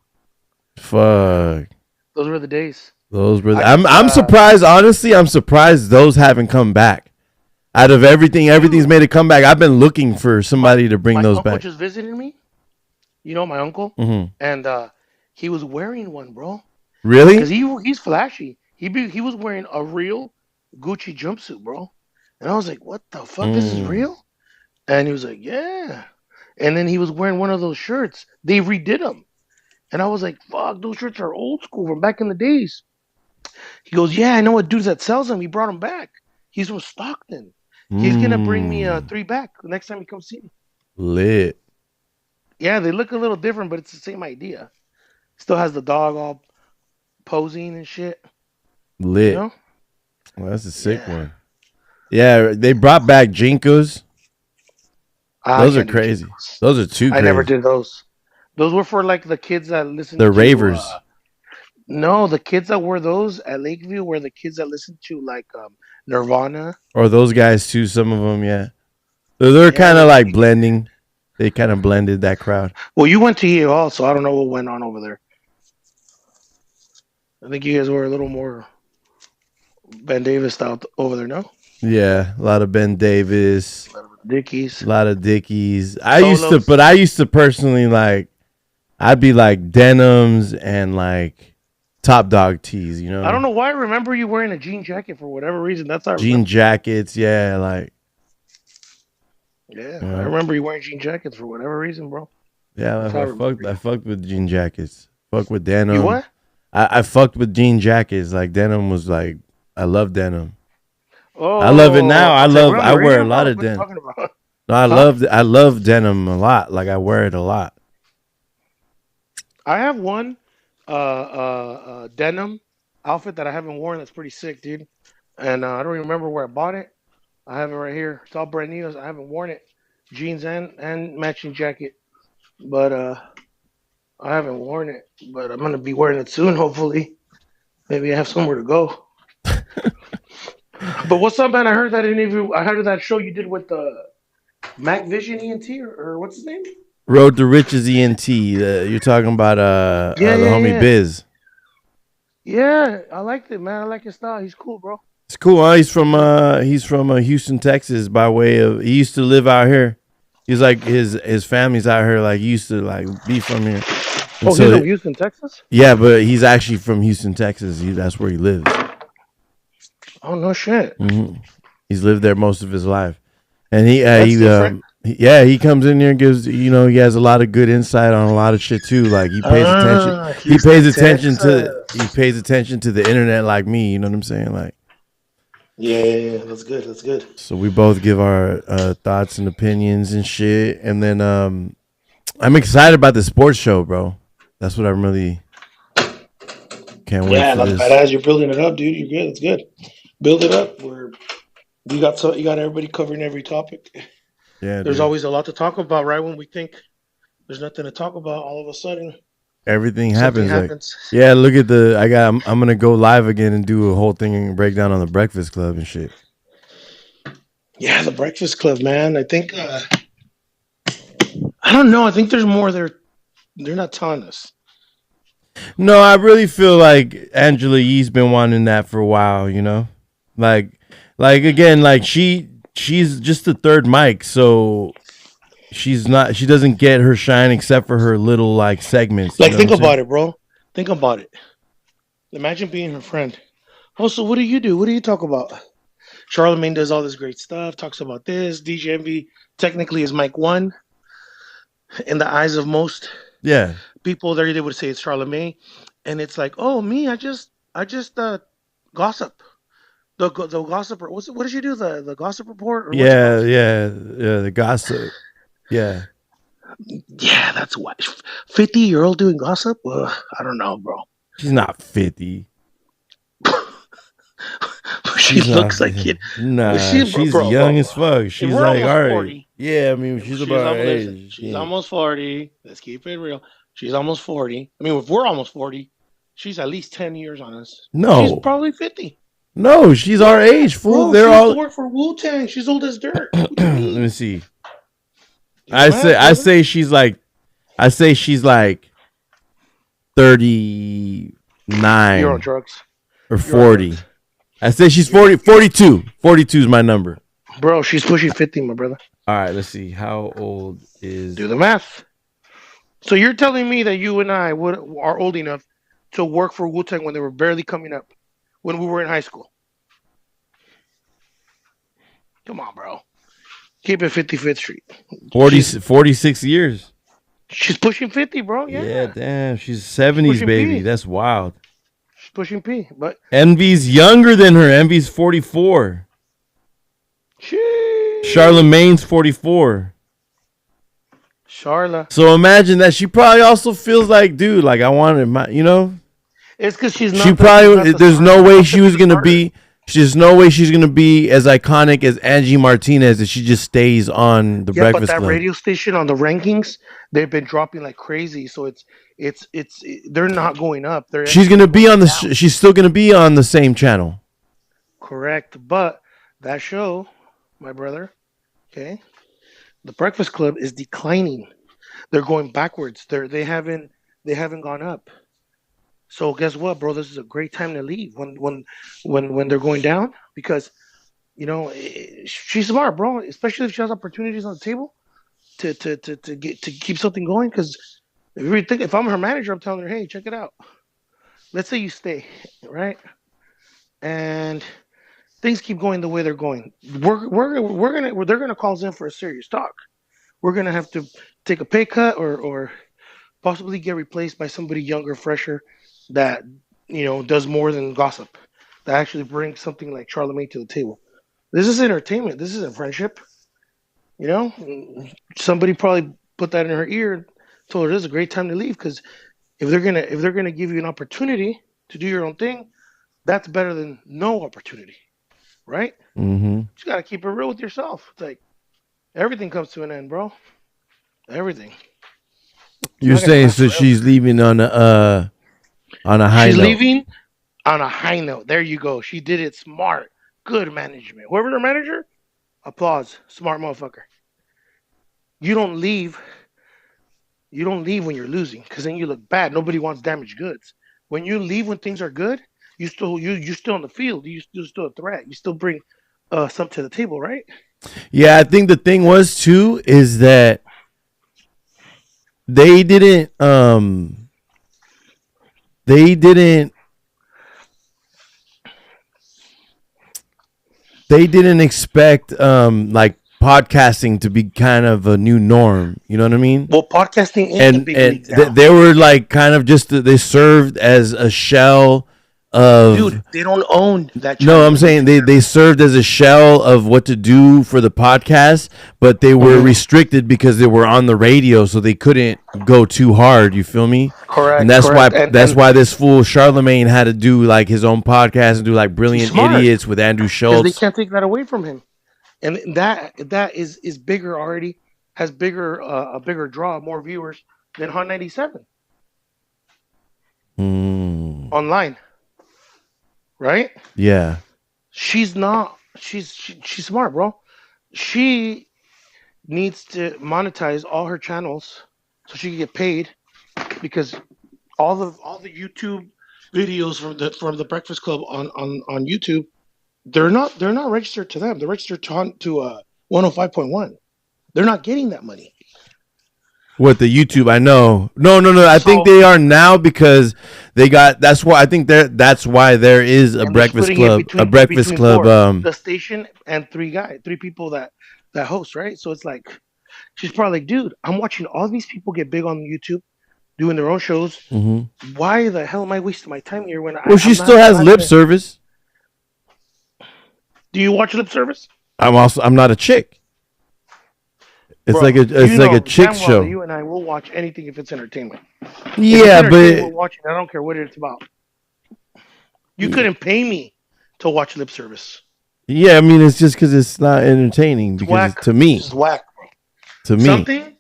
Yeah, Fuck. those were the days. Those were. I I'm just I'm surprised. Honestly, I'm surprised those haven't come back. Out of everything, everything's dude, made a comeback. I've been looking for my somebody to bring my those uncle back. just visited me. You know my uncle, Hmm. and he was wearing one, bro, because Really? he's flashy. He was wearing a real Gucci jumpsuit, bro, and I was like, what the fuck? This is Mm. real? And he was like, yeah. And then he was wearing one of those shirts. They redid them, and I was like, fuck, those shirts are old school from back in the days. He goes, yeah, I know a dude that sells them. He brought them back. He's from Stockton. He's gonna bring me Mm. three back next time he comes see me. Lit. Yeah, they look a little different, but it's the same idea. Still has the dog all posing and shit. You Lit. know? Well, that's a sick Yeah. one. Yeah, they brought back Jinkos. I Those are can't do crazy. jingles. Those are too I never crazy. did those. Those were for like the kids that listen The to ravers. no, the kids that wore those at Lakeview were the kids that listen to like Nirvana. Or those guys too, some of them, yeah. They're Yeah, kind those of are like the kids. blending. They kind of blended that crowd. Well, you went to Yale, so I don't know what went on over there. I think you guys were a little more Ben Davis style over there, no? Yeah, a lot of Ben Davis, a Dickies, lot of Dickies. polos. I used to personally like, I'd be like denims and like top dog tees, you I don't know, know why I remember you wearing a jean jacket for whatever reason. That's how I jean remember. jackets. Yeah, like, Yeah, you I know, remember you wearing jean jackets for whatever reason, bro. yeah. That's how I remember I you. fucked with jean jackets. Fuck with You denim. what? I fucked with jean jackets. Like denim was like, I love denim. I love it Oh, now. I was like, we're on I the wear a radio, lot bro. of What are you denim. talking about? No, Huh? I love denim a lot. Like I wear it a lot. I have one denim outfit that I haven't worn that's pretty sick, dude. And I don't even remember where I bought it. I have it right here. It's all brand new. I haven't worn it. Jeans and matching jacket. But I haven't worn it. But I'm gonna be wearing it soon, hopefully. Maybe I have somewhere to go. But what's up, man? I heard that interview. I heard that show you did with Mac Vision ENT or what's his name? Road to Riches ENT. You're talking about Yeah, the yeah, homie yeah. Biz. Yeah, I liked it, man. I like his style. He's cool, bro. It's cool, huh? He's a He's from Houston, Texas, by way of he used to live out here. He's like his family's out here. Like he used to like be from here, and oh, he's so from Houston, Texas. yeah, but he's actually from Houston, Texas. That's where he lives. Oh no shit. Hmm. He's lived there most of his life, and That's he different. Yeah, he comes in here and gives, he has a lot of good insight on a lot of shit too. Like he pays attention. He pays Houston, attention to Texas. he pays attention to the internet like me. You know what I'm saying? Like, Yeah, that's good. That's good. so we both give our thoughts and opinions and shit. And then I'm excited about the sports show, bro. That's what I'm really can't wait Yeah, for that's this. badass. You're building it up, dude. You're good. It's good. Build it up. You got everybody covering every topic. Yeah, There's dude. always a lot to talk about, right? When we think there's nothing to talk about, all of a sudden Everything something happens. Like, happens. yeah, look at I'm gonna go live again and do a whole thing and breakdown on the Breakfast Club and shit. Yeah, the Breakfast Club, man. I think I don't know. I think there's more. They're not telling us. No, I really feel like Angela Yee's been wanting that for a while, Like again, like she's just the third mic, so she doesn't get her shine except for her little like segments, you Like, know what think I'm saying? about it, bro. Think about it. Imagine being her friend. Oh, so what do you do? What do you talk about? Charlemagne does all this great stuff, talks about this. DJ Envy technically is Mike One in the eyes of most Yeah. people. There, they would say it's Charlemagne, and it's like, oh, me, I just gossip. The gossip. What did you do? The gossip report or what's it Yeah, called? yeah, yeah, the gossip. Yeah. Yeah, that's why. 50-year-old doing gossip? I don't know, bro. She's not 50. She She's not looks like it. Nah, She, she's bro. young as fuck. If She's we're like, almost all right. 40, Yeah, I mean, she's about our listen, age. she's Yeah. almost 40. Let's keep it real. She's almost 40. I mean, if we're almost 40, she's at least 10 years on us. She's No. probably 50. No, she's our Yeah, age, fool. bro. They're She used to all work for Wu Tang. She's old as dirt. What do you let mean? me see. Do the math, I brother. say she's like 39 You're on drugs. or You're on drugs. 40. I say she's 40, 42. 42 is my number. Bro, she's pushing 50, my brother. All right, let's see. How old Do is the math. So you're telling me that you and I are old enough to work for Wu Tang when they were barely coming up, when we were in high school? Come on, bro. Keep it 55th Street. 40, She's 46 years? she's pushing 50, bro. Yeah, Yeah, damn. She's she's 70s pushing baby. P. That's wild. She's pushing P. But Envy's younger than her. Envy's 44. she, Charlemagne's 44. Charla. So imagine that she probably also feels like, dude, like I wanted It's because she she's not probably the there's smart. no I way don't she think was she's gonna smarter. be there's no way she's gonna be as iconic as Angie Martinez if she just stays on the Yeah, but Breakfast that Club. radio station on the rankings, they've been dropping like crazy. So they're not going up. They're She's actually gonna be going on the down. she's still gonna be on the same channel. Correct. But that show, my brother, okay, the Breakfast Club is declining. They're going backwards. They haven't gone up. So guess what, bro? This is a great time to leave when they're going down because she's smart, bro. Especially if she has opportunities on the table to keep something going. Because if you really think, if I'm her manager, I'm telling her, hey, check it out. Let's say you stay, right, and things keep going the way they're going. They're gonna call us in for a serious talk. We're gonna have to take a pay cut or possibly get replaced by somebody younger, fresher, that does more than gossip, that actually brings something like Charlemagne to the table. This is entertainment. This isn't friendship. You know, somebody probably put that in her ear and told her this is a great time to leave because if they're gonna give you an opportunity to do your own thing, that's better than no opportunity, right? Mm-hmm. You gotta keep it real with yourself. It's like everything comes to an end, bro. Everything. It's You're not gonna saying last so forever. she's leaving on a high She's note. leaving on a high note. There you go. She did it smart. Good management. Whoever the manager, applause. Smart motherfucker. You don't leave. You don't leave when you're losing because then you look bad. Nobody wants damaged goods. When you leave when things are good, you're still on the field. You're still a threat. You still bring something to the table, right? Yeah, I think the thing was too is that they didn't they didn't they didn't expect like podcasting to be kind of a new norm. You know what I mean? Well, podcasting is the big leagues now. They were like kind of just they served as a shell of. Dude, they don't own that. No, I'm saying they served as a shell of what to do for the podcast, but they were restricted because they were on the radio, so they couldn't go too hard. You feel me? Correct. And that's correct. why why this fool Charlemagne had to do like his own podcast and do like Brilliant Idiots with Andrew Schultz. They can't take that away from him, and that is bigger already. Has bigger a bigger draw, more viewers than Hot 97 online. Right? Yeah. She's not. She's smart, bro. She needs to monetize all her channels so she can get paid, because all the YouTube videos from the Breakfast Club on YouTube, they're not registered to them. They're registered to 105.1. They're not getting that money. What, the YouTube? I know. No. I think they are now because they got. That's why I think that's why there is a Breakfast Club. The station and three people that host, right? So it's like she's probably like, dude, I'm watching all these people get big on YouTube, doing their own shows. Mm-hmm. Why the hell am I wasting my time here when she still has lip service? Do you watch lip service? I'm not a chick. It's like a chick show. You and I will watch anything if it's entertainment. Yeah, but we're watching. I don't care what it's about. You couldn't pay me to watch lip service. Yeah, I mean it's just because it's not entertaining. Because to me, it's whack. Bro. To me, something.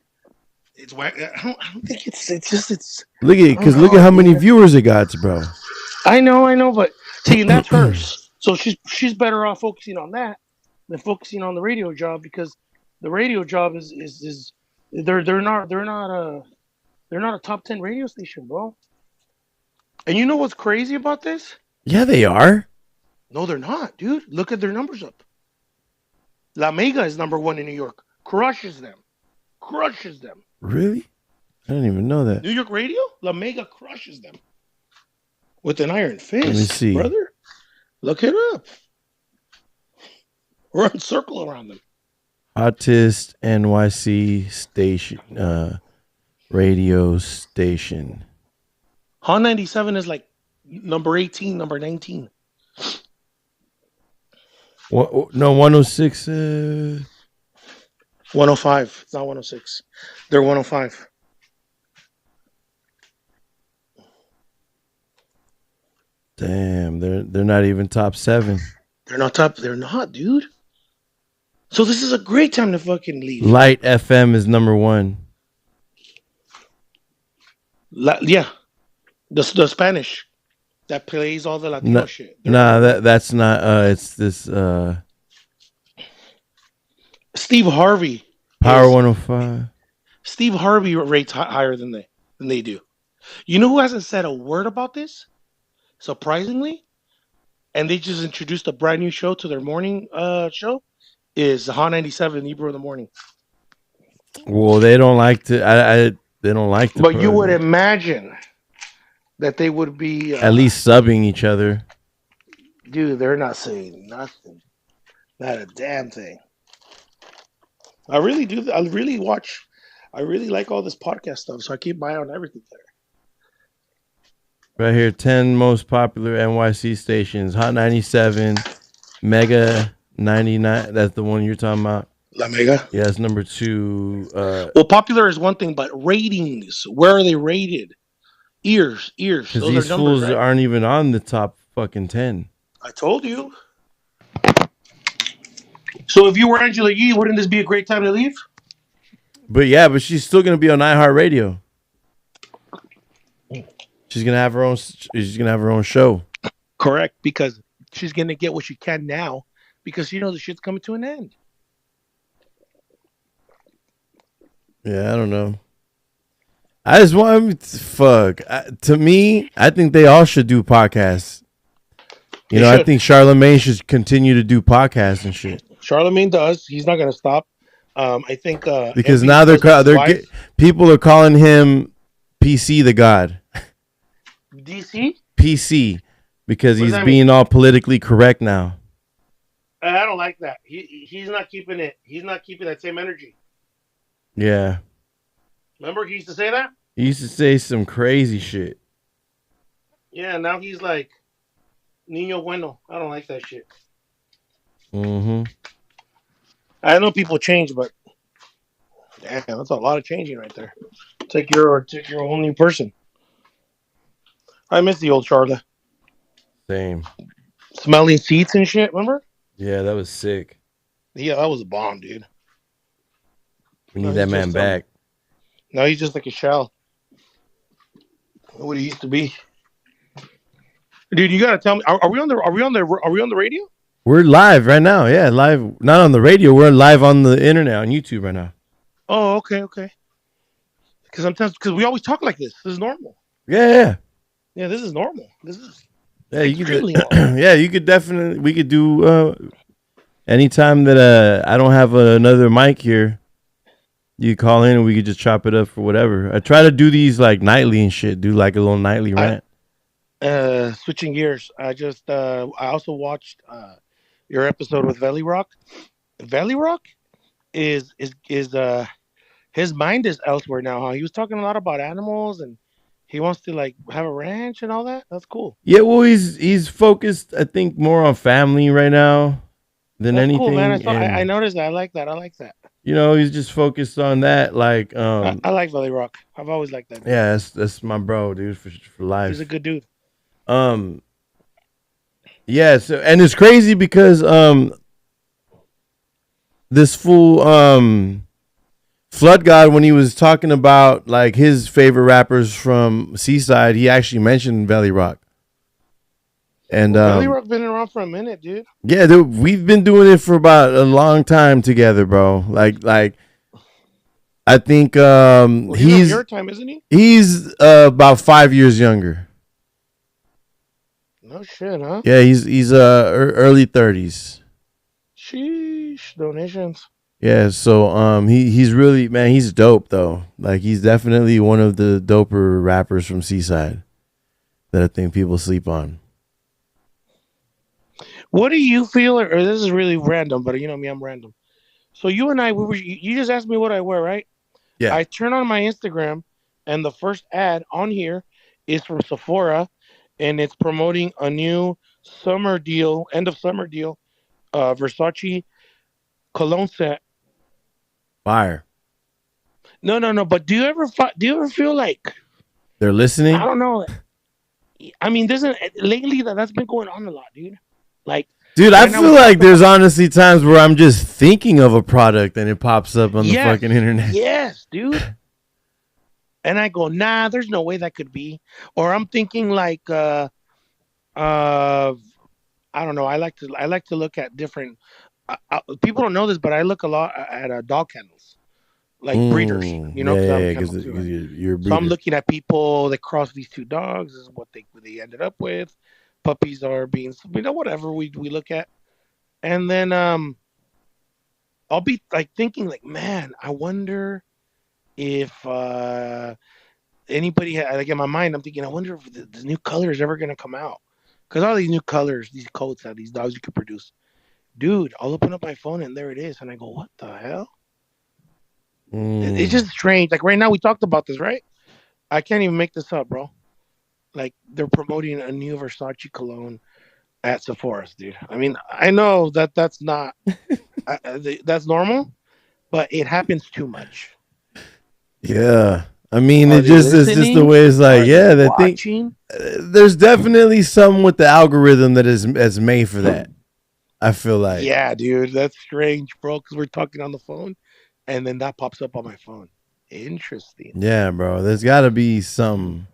It's whack. I don't think it's just. Look at how many viewers it got, bro. I know, but see, that's hers. So she's better off focusing on that than focusing on the radio job, because the radio job is they're not a top 10 radio station, bro. And you know what's crazy about this? Yeah, they are. No, they're not, dude. Look at their numbers up. La Mega is number 1 in New York. Crushes them. Really? I didn't even know that. New York radio? La Mega crushes them. With an iron fist. Let me see. Brother. Look it up. Run circle around them. Artist NYC station, radio station. Hot 97 is like number 18, number 19. What? No, 106. 105. It's not 106. They're 105. Damn, they're not even top 7. They're not, dude. So this is a great time to fucking leave. Light FM is number 1. Yeah, the Spanish that plays all the Latino shit. That's not. It's this. Steve Harvey. Power 105. Steve Harvey rates higher than they do. You know who hasn't said a word about this? Surprisingly, and they just introduced a brand new show to their morning show. Is Hot 97 Ebro in the morning? Well, they don't like to. They don't like to. But you would imagine that they would be at least subbing each other. Dude, they're not saying nothing. Not a damn thing. I really do. I really watch. I really like all this podcast stuff, so I keep my eye on everything there. Right here, 10 most popular NYC stations. Hot 97, Mega 99. That's the one you're talking about. La Mega? Yeah, it's number 2. Well, popular is one thing, but ratings. Where are they rated? Ears. Because these fools aren't even on the top fucking 10. I told you. So if you were Angela Yee, wouldn't this be a great time to leave? But she's still going to be on iHeartRadio. She's gonna have her own. She's gonna have her own show. Correct, because she's gonna get what she can now, because the shit's coming to an end. Yeah, I don't know. I just want to me, I think they all should do podcasts. I think Charlemagne should continue to do podcasts and shit. Charlemagne does. He's not gonna stop. I think because now people are calling him PC the God. DC? PC, because he's being all politically correct now. I don't like that. He's not keeping it. He's not keeping that same energy. Yeah. Remember, he used to say that. He used to say some crazy shit. Yeah, now he's like Nino Bueno. I don't like that shit. Mm-hmm. I know people change, but damn, that's a lot of changing right there. Take your whole new person. I miss the old Charlotte. Same. Smelling seats and shit. Remember? Yeah, that was sick. Yeah, that was a bomb, dude. We Now need that he's man just back. now he's just like a shell. What he used to be. Dude, you gotta tell me. Are we on the? Are we on the? Are we on the radio? We're live right now. Yeah, live. Not on the radio. We're live on the internet on YouTube right now. Oh, okay, okay. Because sometimes, because we always talk like this. This is normal. Yeah, yeah. Yeah, this is normal. This is Yeah, you could. extremely normal. Yeah, you could definitely. We could do anytime that I don't have another mic here. You call in and we could just chop it up for whatever. I try to do these like nightly and shit. Do like a little nightly I rant. switching gears. I also watched your episode with Valley Rock. Valley Rock is his mind is elsewhere now. Huh? He was talking a lot about animals and he wants to like have a ranch and all that. That's cool. Yeah, well, he's focused. I think more on family right now than That's cool, man. anything, I and noticed that. I like that. I like that. he's just focused on that. Like, I like Valley Rock. I've always liked that dude. yeah, that's my bro, dude, for He's a life. good dude. Um, yeah. So, and it's crazy because this fool Flood God, when he was talking about like his favorite rappers from Seaside, he actually mentioned Valley Rock. And Well, Valley Rock been around for a minute, dude. yeah, dude, we've been doing it for about a long time together, bro. Like I think Well, he's on your time, isn't he? he's about 5 years younger. No shit, huh? Yeah, he's early 30s. Sheesh, donations. Yeah, so he's really, man, he's dope though. Like he's definitely one of the doper rappers from Seaside that I think people sleep on. What do you feel? Or this is really random, but you know me, I'm random. So you and I, you just asked me what I wear, right? Yeah. I turn on my Instagram, and the first ad on here is from Sephora, and it's promoting a new summer deal, end of summer deal, Versace cologne set. Fire. No, no, no. But do you ever feel like They're I listening? don't know? I mean, there's lately that's been going on a lot, dude. Like Dude, I right now, we feel like talked about there's honestly times where I'm just thinking of a product and it pops up on the yes, fucking internet. yes, dude. And I go, nah, there's no way that could be. Or I'm thinking like, uh, I don't know. I like to look at different. People don't know this, but I look a lot at dog kennels, like breeders. You know, Yeah, because I have yeah, a yeah, kennel because too, right? you're a So I'm breeder. looking at people that cross these two dogs. This is what they ended up with. Puppies are being, whatever we look at, and then I'll be like thinking like, man, I wonder if anybody like in my mind, I'm thinking, I wonder if the new color is ever gonna come out. Because all these new colors, these coats that these dogs you could produce, dude, I'll open up my phone and there it is, and I go, what the hell? It's Mm. just strange. Like right now, we talked about this, right? I can't even make this up, bro. Like they're promoting a new Versace cologne at Sephora's, dude. I mean, I know that that's not that's normal, but it happens too much. Yeah. I mean, Are it they just is just the listening? way it's like, Are they yeah, they think watching? there's definitely some with the algorithm that is that's made for that. I feel like, Yeah, dude, that's strange, bro. Because we're talking on the phone, and then that pops up on my phone. Interesting. yeah, bro. There's got to be some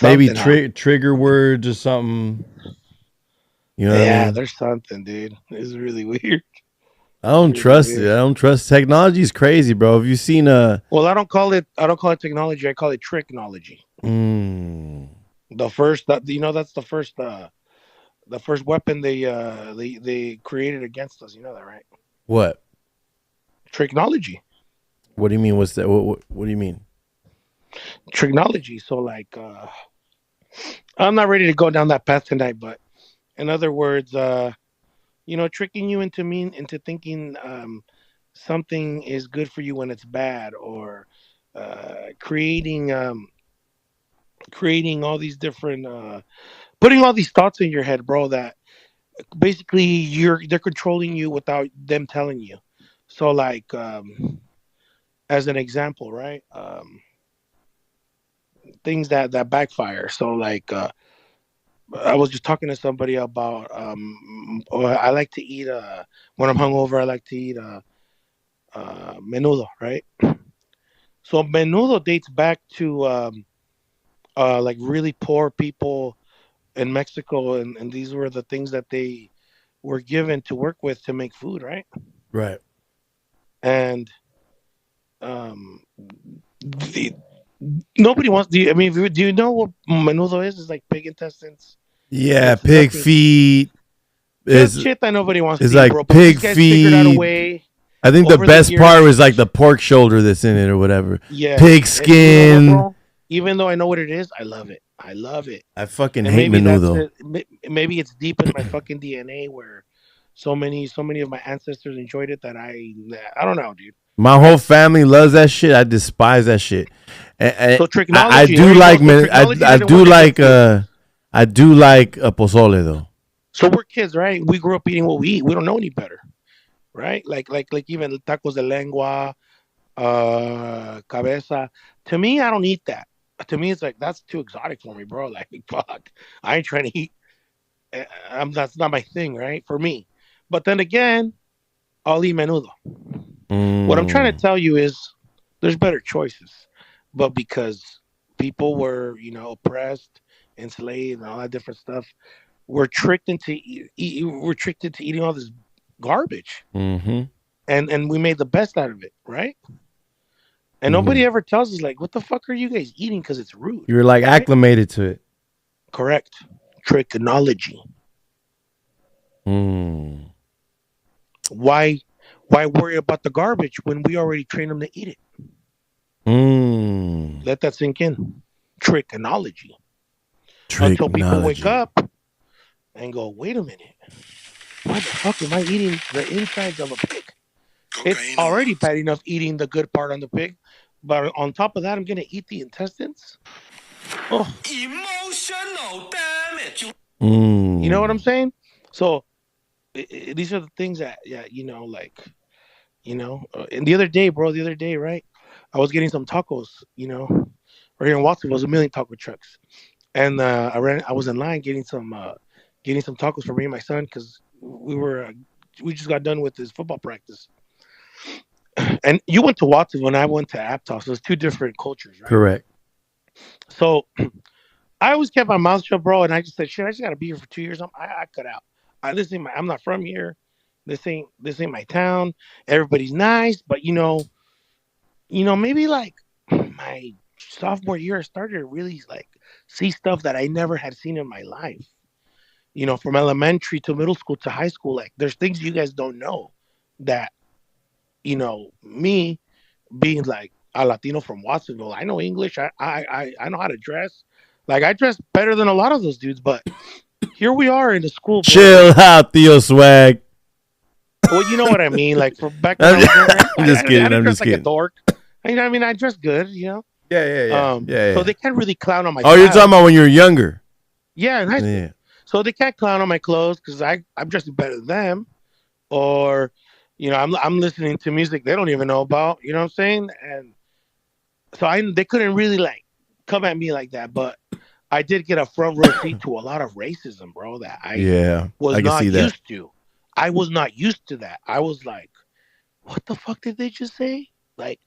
maybe Something, huh? trigger words or something. You know what I Yeah, mean? there's something, dude. It's really weird. I It's don't really trust it. weird. I don't trust technology. Is crazy, bro. Have you seen Well, I don't call it technology. I call it tricknology. mm, The first that that's the first weapon they created against us. You know that, right? what? Tricknology. What do you mean? What's that? What do you mean? Tricknology. So like, I'm not ready to go down that path tonight, but in other words, tricking you into thinking something is good for you when it's bad, or creating all these different putting all these thoughts in your head, bro, that basically they're controlling you without them telling you. So like as an example, right? Things that backfire. So like I was just talking to somebody about I like to eat when I'm hungover, I like to eat menudo, right? So menudo dates back to like really poor people in Mexico, and these were the things that they were given to work with to make food, right? Right. And um, the, nobody wants. I mean, do you know what menudo is? It's like pig intestines. Yeah, It's pig nothing. feet Just is shit that nobody wants is to eat, like bro. But these pig guys figured out a feet. way I think the over the best part years. was like the pork shoulder that's in it or whatever. Pig Yes, and you know what, skin. bro? Even though I know what it is, I love it. I love it. I fucking And hate maybe that's menudo. it. Maybe it's deep in my fucking DNA where so many of my ancestors enjoyed it that I don't know, dude. My whole Right? family loves that shit. I despise that shit. So I tricknology, there do you go. like So tricknology didn't work against you. I do like a pozole though. So we're kids, right? We grew up eating what we eat. We don't know any better, right? Like even tacos de lengua, cabeza. To me, I don't eat that. To me, it's like that's too exotic for me, bro. Like fuck, I ain't trying to eat. That's not my thing, right? For me. But then again, I'll eat menudo. What I'm trying to Mm. tell you is there's better choices, but because people were, oppressed, enslaved, and all that different stuff, we're tricked into we're tricked into eating all this garbage, Mm-hmm. and we made the best out of it, right? And Mm-hmm. nobody ever tells us like, what the fuck are you guys eating? Because it's rude, You're like right? acclimated to it. Correct. Tricknology. Mm. Why? Why worry about the garbage when we already trained them to eat it? Mm. Let that sink in. Tricknology. Until people wake Technology. up and go, wait a minute, why the fuck am I eating the insides of a pig? It's already bad enough eating the good part on the pig, but on top of that, I'm gonna eat the intestines. Oh, Emotional damage. you know what I'm Mm. saying? So these are the things that, yeah, and the other day, bro, right? I was getting some tacos, right here in Watson was a million taco trucks, and I was in line getting some tacos for me and my son because we just got done with this football practice. And you went to Watson when I went to Aptos. So it's two different cultures, right? Correct. So I always kept my mouth shut, bro, and I just said, "Shit, I just got to be here for 2 years. I cut out. I'm not from here. This ain't my town. Everybody's nice, but maybe like my sophomore year, I started to really like see stuff that I never had seen in my life. From elementary to middle school to high school, like there's things you guys don't know that me being like a Latino from Watsonville. I know English. I know how to dress. Like I dress better than a lot of those dudes, but here we are in the school, bro. Chill Like, out, Theo Swag. well, you know what I mean. Like for back when I I'm, was younger, I'm I, just I, I kidding. didn't I'm dress just like a kidding. dork. I dress good. Yeah, yeah, yeah, yeah, So yeah. they can't really clown on my Oh, you're talking style. about when you were younger. Yeah, in high school. Yeah. So they can't clown on my clothes because I'm dressing better than them, or I'm listening to music they don't even know about. You know what I'm saying? And so they couldn't really like come at me like that, but I did get a front row seat to a lot of racism, bro, that I Yeah, was I can not see that. used to. I was not used to that. I was like, what the fuck did they just say? Like,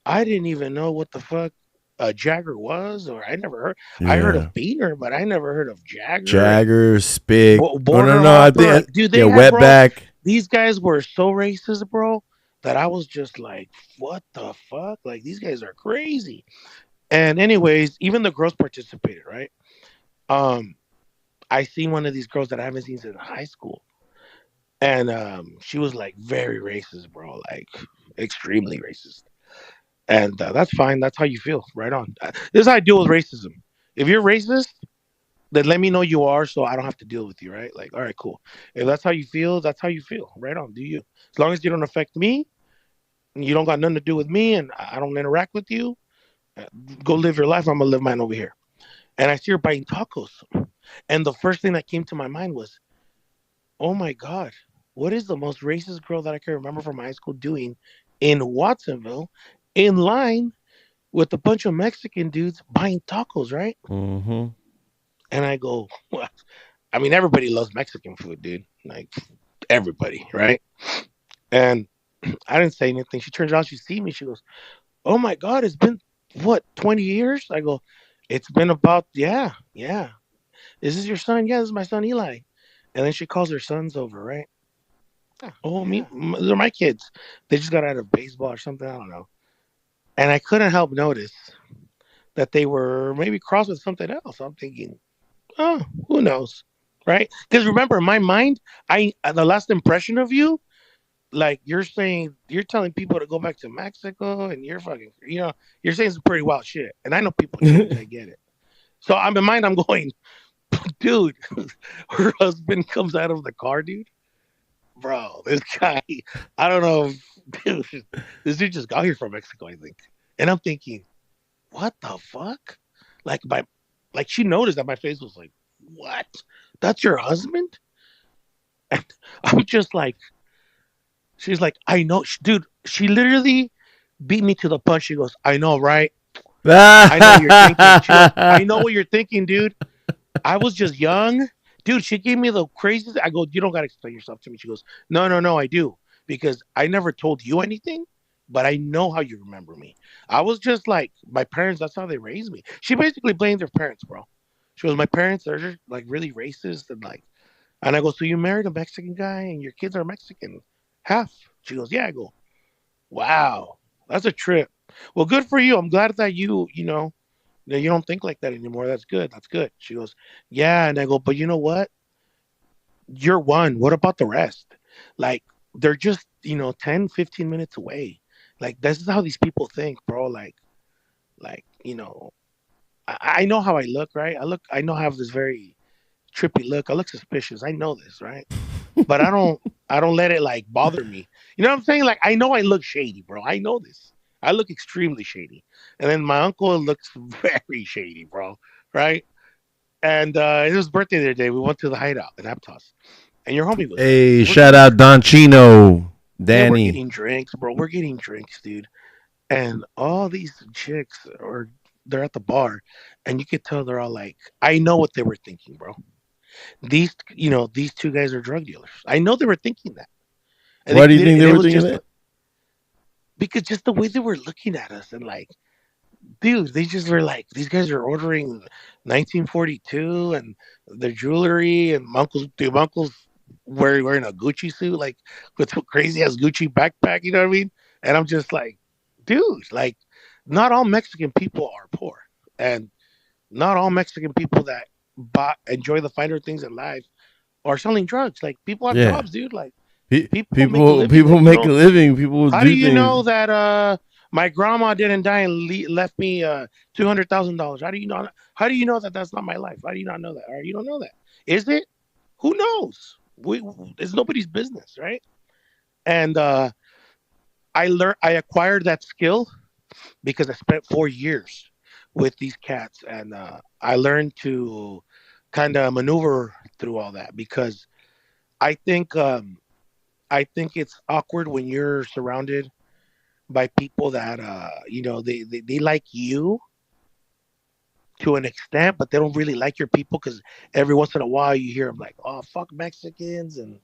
I didn't even know what the fuck a Jagger was, or I never heard. I heard Yeah. of Beaner, but I never heard of Jagger and Jagger, Spick. Oh no, Border no. I Hopper. think Like, dude, yeah, they had, bro. Wetback. These guys were so racist, bro, that I was just like, what the fuck? Like, these guys are crazy. And anyways, even the girls participated, right? Um, I seen one of these girls that I haven't seen since high school, and she was like very racist, bro, like extremely racist. And that's fine. That's how you feel. Right on. This is how I deal with racism. If you're racist, Then let me know you are, so I don't have to deal with you, right? Like, all right, cool. If that's how you feel, that's how you feel. Right on, do you? As long as you don't affect me, and you don't got nothing to do with me, and I don't interact with you, uh, go live your life. I'm gonna live mine over here. And I see her buying tacos, and the first thing that came to my mind was, oh my god, what is the most racist girl that I can remember from high school doing in Watsonville, in line with a bunch of Mexican dudes buying tacos, right? Mm-hmm. And I go, well, I mean, everybody loves Mexican food, dude. Like everybody, right? And I didn't say anything. She turns around, she sees me, she goes, "Oh my god, it's been what 20 years?" I go, "It's been about yeah. Is this your son? Yeah, this is my son Eli." And then she calls her sons over, right? Yeah, Oh, yeah. they're my kids. They just got out of baseball or something. I don't know. And I couldn't help notice that they were maybe crossed with something else. I'm thinking, oh, who knows, right? Because remember, in my mind, I the last impression of you, like you're saying, you're telling people to go back to Mexico, and you're fucking, you're saying some pretty wild shit. And I know people change. I get it. So I'm in mind. I'm going, dude. Her husband comes out of the car, dude. Bro, this guy, I don't know, dude, this dude just got here from Mexico, I think. And I'm thinking, what the fuck? Like like she noticed that my face was like, what? That's your husband? And I'm just like, she's like, I know, dude. She literally beat me to the punch. She goes, I know, right? I know what you're thinking. She goes, I know what you're thinking, dude. I was just young. Dude, she gave me the craziest. I go, you don't got to explain yourself to me. She goes, no, no, no, I do. Because I never told you anything, but I know how you remember me. I was just like, my parents, that's how they raised me. She basically blamed her parents, bro. She goes, my parents are just like really racist and like, and I go, so you married a Mexican guy and your kids are Mexican half? She goes, yeah. I go, wow, that's a trip. Well, good for you. I'm glad that you don't think like that anymore. That's good. That's good. She goes, yeah. And I go, but you know what? You're one. What about the rest? Like, they're just, 10, 15 minutes away. Like, this is how these people think, bro. I know how I look, right? I know I have this very trippy look. I look suspicious. I know this, right? But I don't let it like bother me. You know what I'm saying? Like, I know I look shady, bro. I know this. I look extremely shady. And then my uncle looks very shady, bro. Right? And it was his birthday the other day. We went to the hideout in Aptos, and your homie was there. Hey, And we're shout getting out Don Chino, yeah, we're Danny. getting drinks, bro. We're getting drinks, dude. And all these chicks are they're at the bar, and you could tell they're all like, I know what they were thinking, bro. These two guys are drug dealers. I know they were thinking that, and Why do you think they it were was thinking just that? because just the way they were looking at us and like, dude, they just were like, these guys are ordering 1942 and their jewelry, and my uncle's wearing a Gucci suit, like with a crazy ass Gucci backpack. You know what I mean? And I'm just like, dude, like, not all Mexican people are poor, and not all Mexican people that enjoy the finer things in life are selling drugs. Like, people have Yeah. jobs, dude. Like, people make a People living. people Like, make a living. People how do do you know things. that my grandma didn't die and left me $200,000? How do you know? How do you know that that's not my life? How do you not know that? Or you don't know that? Is it? Who knows? It's nobody's business, right? And I acquired that skill because I spent 4 years with these cats, and I learned to kind of maneuver through all that because I think um, I think it's awkward when you're surrounded by people that they like you to an extent, but they don't really like your people because every once in a while you hear them like, "Oh, fuck Mexicans," and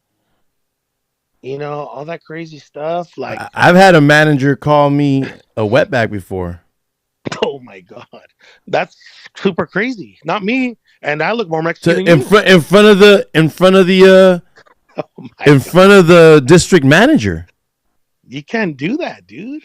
all that crazy stuff. Like, I've had a manager call me a wetback before. oh my god, that's super crazy. Not me, and I look more Mexican To than you. Oh my in god, front of the district manager. you can't do that, dude.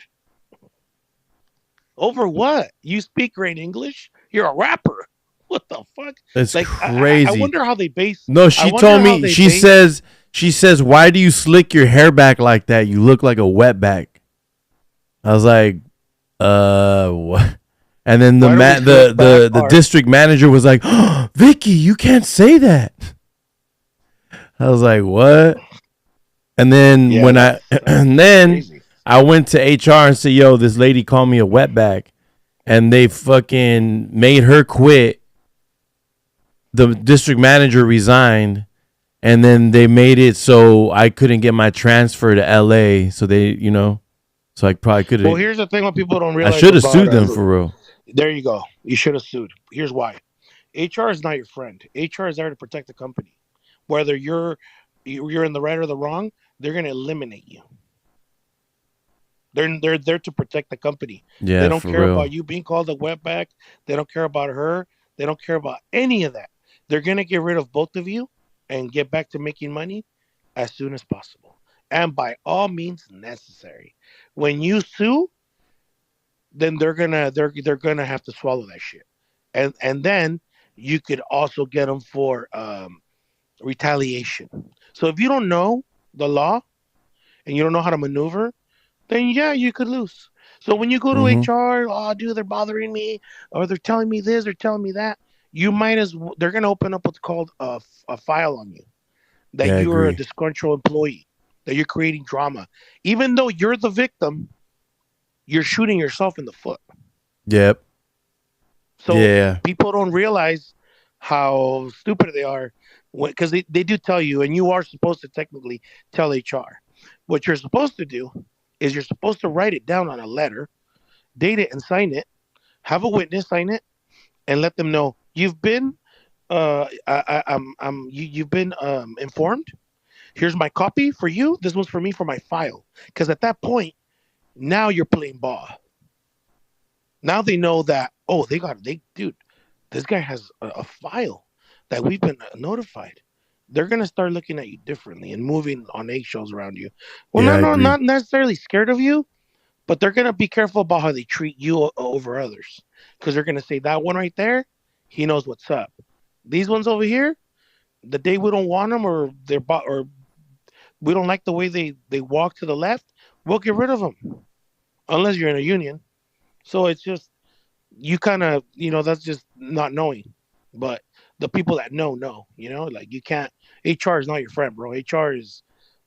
Over what? You speak great English? You're a rapper. What the fuck? It's Like, I crazy. wonder how they base. No, I she wonder told how me. they base. She says, why do you slick your hair back like that? You look like a wetback. I was like, what? And then Why don't we flip back the our? district manager was like, oh, Vicky, you can't say that. I was like, what? And then Yeah, when I and that's then crazy. I went to HR and said, yo, this lady called me a wetback. And they fucking made her quit. The district manager resigned. And then they made it so I couldn't get my transfer to LA. So they, so I probably could Well, have. here's the thing: what people don't I realize should have about sued them for real. there you go. You should have sued. Here's why: HR is not your friend. HR is there to protect the company. Whether you're in the right or the wrong, they're going to eliminate you. They're there to protect the company. They Yeah, don't for care about real. you being called a wetback. They don't care about her. They don't care about any of that. They're gonna get rid of both of you and get back to making money as soon as possible, and by all means necessary. When you sue, then they're gonna have to swallow that shit, and then you could also get them for retaliation. So if you don't know the law and you don't know how to maneuver, then yeah, you could lose. So when you go to Mm-hmm. HR, oh, dude, they're bothering me, or they're telling me this, or telling me that, you might as well, they're gonna open up what's called a file on you that Yeah, I you're a agree. disgruntled employee, that you're creating drama, even though you're the victim, you're shooting yourself in the foot. Yep. So Yeah. people don't realize how stupid they are because they do tell you, and you are supposed to technically tell HR. What you're supposed to do is you're supposed to write it down on a letter, date it, and sign it. Have a witness sign it, and let them know you've been you've been informed. Here's my copy for you. This one's for me for my file. Because at that point, now you're playing ball. Now they know that they dude, this guy has a file that we've been notified. They're gonna start looking at you differently and moving on eggshells around you. Well, Yeah, I agree. not necessarily scared of you, but they're gonna be careful about how they treat you over others because they're gonna say that one right there, he knows what's up. These ones over here, the day we don't want them or or we don't like the way they walk to the left, we'll get rid of them unless you're in a union. So it's just you kind of that's just not knowing, but the people that know, like you can't. HR is not your friend, bro. HR is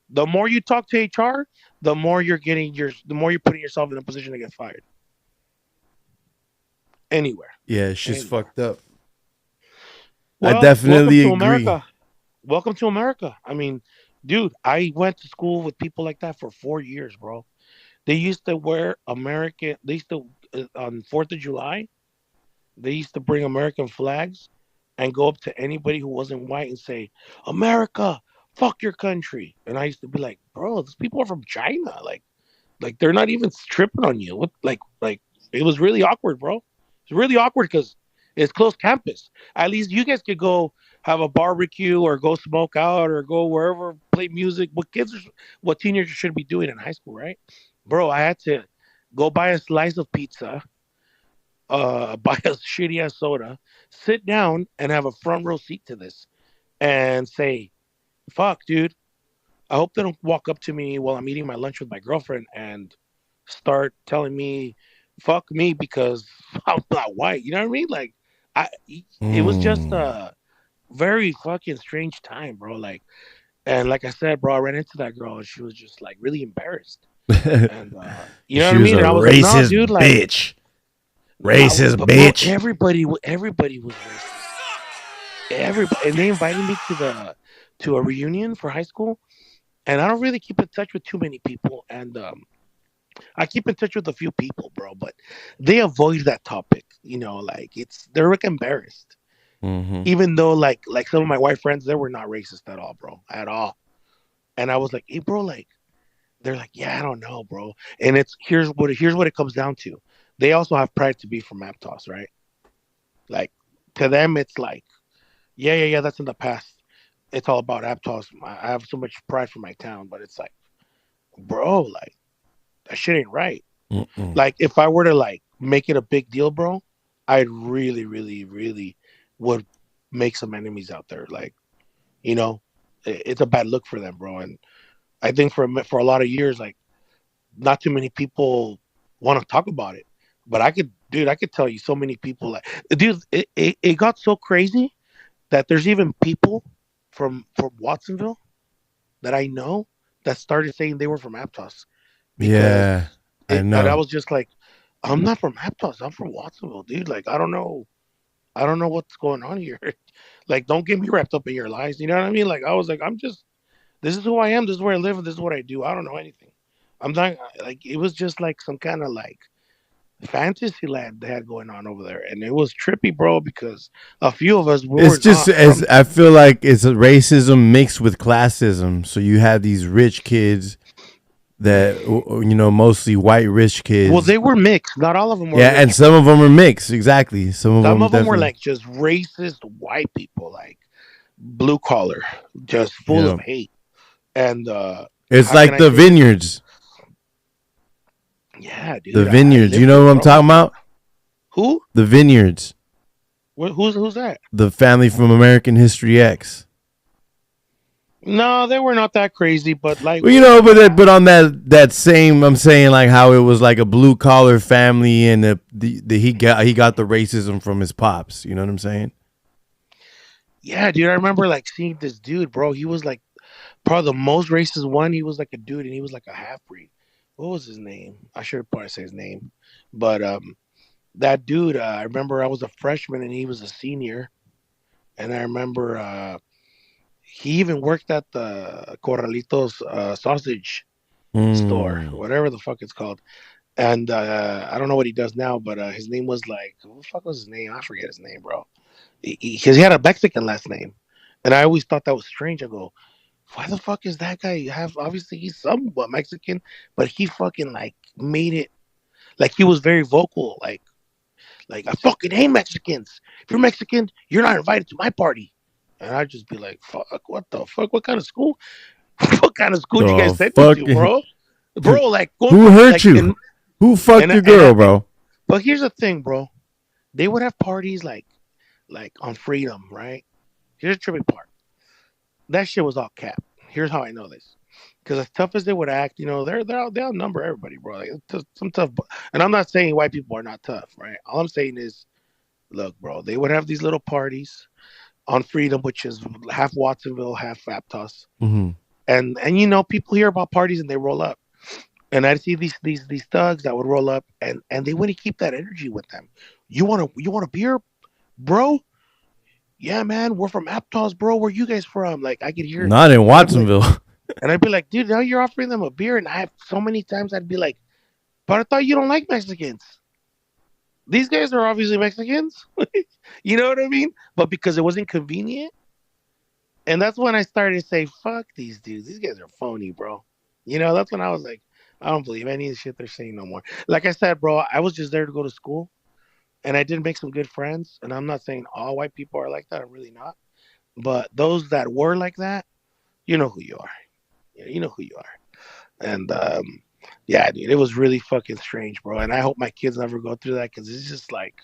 the more you talk to HR, the more you're putting yourself in a position to get fired anywhere, Yeah, it's just anywhere. fucked up. I Well, welcome definitely to agree. America. Welcome to America. I mean, dude, I went to school with people like that for 4 years, bro. They used to wear American. They used to on Fourth of July. They used to bring American flags and go up to anybody who wasn't white and say, "America, fuck your country." And I used to be like, "Bro, these people are from China. Like they're not even tripping on you. What like it was really awkward, bro. It's really awkward because it's closed campus. At least you guys could go have a barbecue or go smoke out or go wherever, play music. What teenagers should be doing in high school, right? Bro, I had to go buy a slice of pizza, buy a shitty ass soda, sit down and have a front row seat to this and say, "Fuck, dude. I hope they don't walk up to me while I'm eating my lunch with my girlfriend and start telling me fuck me because I'm not white." You know what I mean? Like, I it was just Mm. a very fucking strange time, bro. Like, and like I said, bro, I ran into that girl and she was just like really embarrassed, and you know what She I was a mean? And I was like, no, racist dude, like, bitch. Racist but bro, bitch. everybody was racist. Everybody, and they invited me to a reunion for high school, and I don't really keep in touch with too many people, and I keep in touch with a few people, bro, but they avoid that topic. Like they're like embarrassed, Mm-hmm. even though like some of my white friends, they were not racist at all, bro, at all. And I was like, hey, bro, like they're like, yeah, I don't know, bro. And it's here's what it comes down to. They also have pride to be from Aptos, right? Like to them, it's like, yeah, that's in the past. It's all about Aptos. I have so much pride for my town, but it's like, bro, like that shit ain't right. Mm-mm. Like if I were to like make it a big deal, bro, I'd really, really, really would make some enemies out there. Like, you know, it's a bad look for them, bro. And I think for a lot of years, like not too many people want to talk about it. But I could tell you so many people like, dude, it got so crazy that there's even people from Watsonville that I know that started saying they were from Aptos because Yeah, I and I know. was just like, I'm not from Aptos, I'm from Watsonville, dude. Like I don't know what's going on here. Like, don't get me wrapped up in your lies. You know what I mean? Like, I was like, I'm just, this is who I am. This is where I live. And this is what I do. I don't know anything. I'm not like, it was just like some kind of like fantasy land they had going on over there. And it was trippy, bro, because a few of us we It's were just not as from I there. feel like it's a racism mixed with classism. So you have these rich kids that mostly white rich Well, kids. they were mixed. Not all of them were Yeah, and rich, some bro. of them are mixed. Exactly. Some of Some them of them were definitely. like just racist white people, like blue collar, just full Yeah. of hate. And It's how can like I the say this? vineyards. Yeah, The dude, I vineyards. You lived know it, what I'm bro. talking about? Who? The vineyards. Who's that? The family from American History X. No, they were not that crazy, but like, Well, yeah, but on that same, I'm saying like how it was like a blue collar family, and he got the racism from his pops. You know what I'm saying? yeah, dude. I remember like seeing this dude, bro. He was like probably the most racist one. He was like a dude, and he was like a half breed. What was his name? I should probably say his name, but that dude. I remember I was a freshman and he was a senior, and I remember he even worked at the Corralitos sausage store, Mm. whatever the fuck it's called. And I don't know what he does now, but his name was like, what the fuck was his name? I forget his name, bro. Because he had a Mexican last name, and I always thought that was strange. I go, why the fuck is that guy have? Obviously, he's somewhat Mexican, but he fucking like made it like he was very vocal, like I fucking hate Mexicans. If you're Mexican, you're not invited to my party. And I'd just be like, fuck, what the fuck? What kind of school? What kind of school did you guys The send me to, fucking bro? Bro, like going who from hurt like you? Who fucked your and girl, bro? but here's the thing, bro. They would have parties like on freedom, right? Here's the trippy part. That shit was all cap. Here's how I know this. Because as tough as they would act, they outnumber everybody, bro. Like, some tough, and I'm not saying white people are not tough, right? All I'm saying is, look, bro, they would have these little parties on freedom, which is half Watsonville, half Aptos, Mm-hmm. and people hear about parties and they roll up, and I'd see these thugs that would roll up, and they wouldn't keep that energy with them. You want a beer, bro? Yeah, man, we're from Aptos, bro. Where you guys from? Like I could hear, Not in and I'd be like, Watsonville. dude, now you're offering them a beer, and I have so many times I'd be like, but I thought you don't like Mexicans. These guys are obviously Mexicans. You know what I mean? But because it wasn't convenient, and that's when I started to say, fuck these dudes. These guys are phony, bro. That's when I was like, I don't believe any of the shit they're saying no more. Like I said, bro, I was just there to go to school, and I did make some good friends. And I'm not saying all white people are like that. I'm really not. But those that were like that, you know who you are. You know who you are. And yeah, dude, it was really fucking strange, bro. And I hope my kids never go through that because it's just like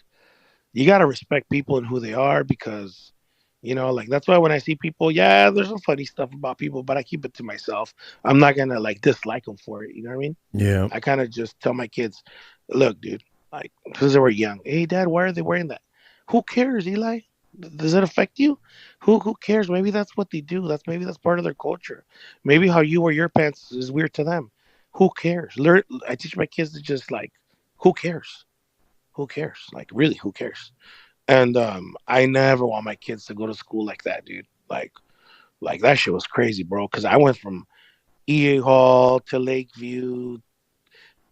you gotta respect people and who they are because like that's why when I see people, yeah, there's some funny stuff about people, but I keep it to myself. I'm not gonna like dislike them for it. You know what I mean? Yeah. I kind of just tell my kids, look, dude, like because they were young. Hey, Dad, why are they wearing that? Who cares, Eli? Does it affect you? Who cares? Maybe that's what they do. That's part of their culture. Maybe how you wear your pants is weird to them. Who cares? Learn. I teach my kids to just like, who cares? Who cares? Like, really, who cares? And I never want my kids to go to school like that, dude. Like that shit was crazy, bro. Because I went from EA Hall to Lakeview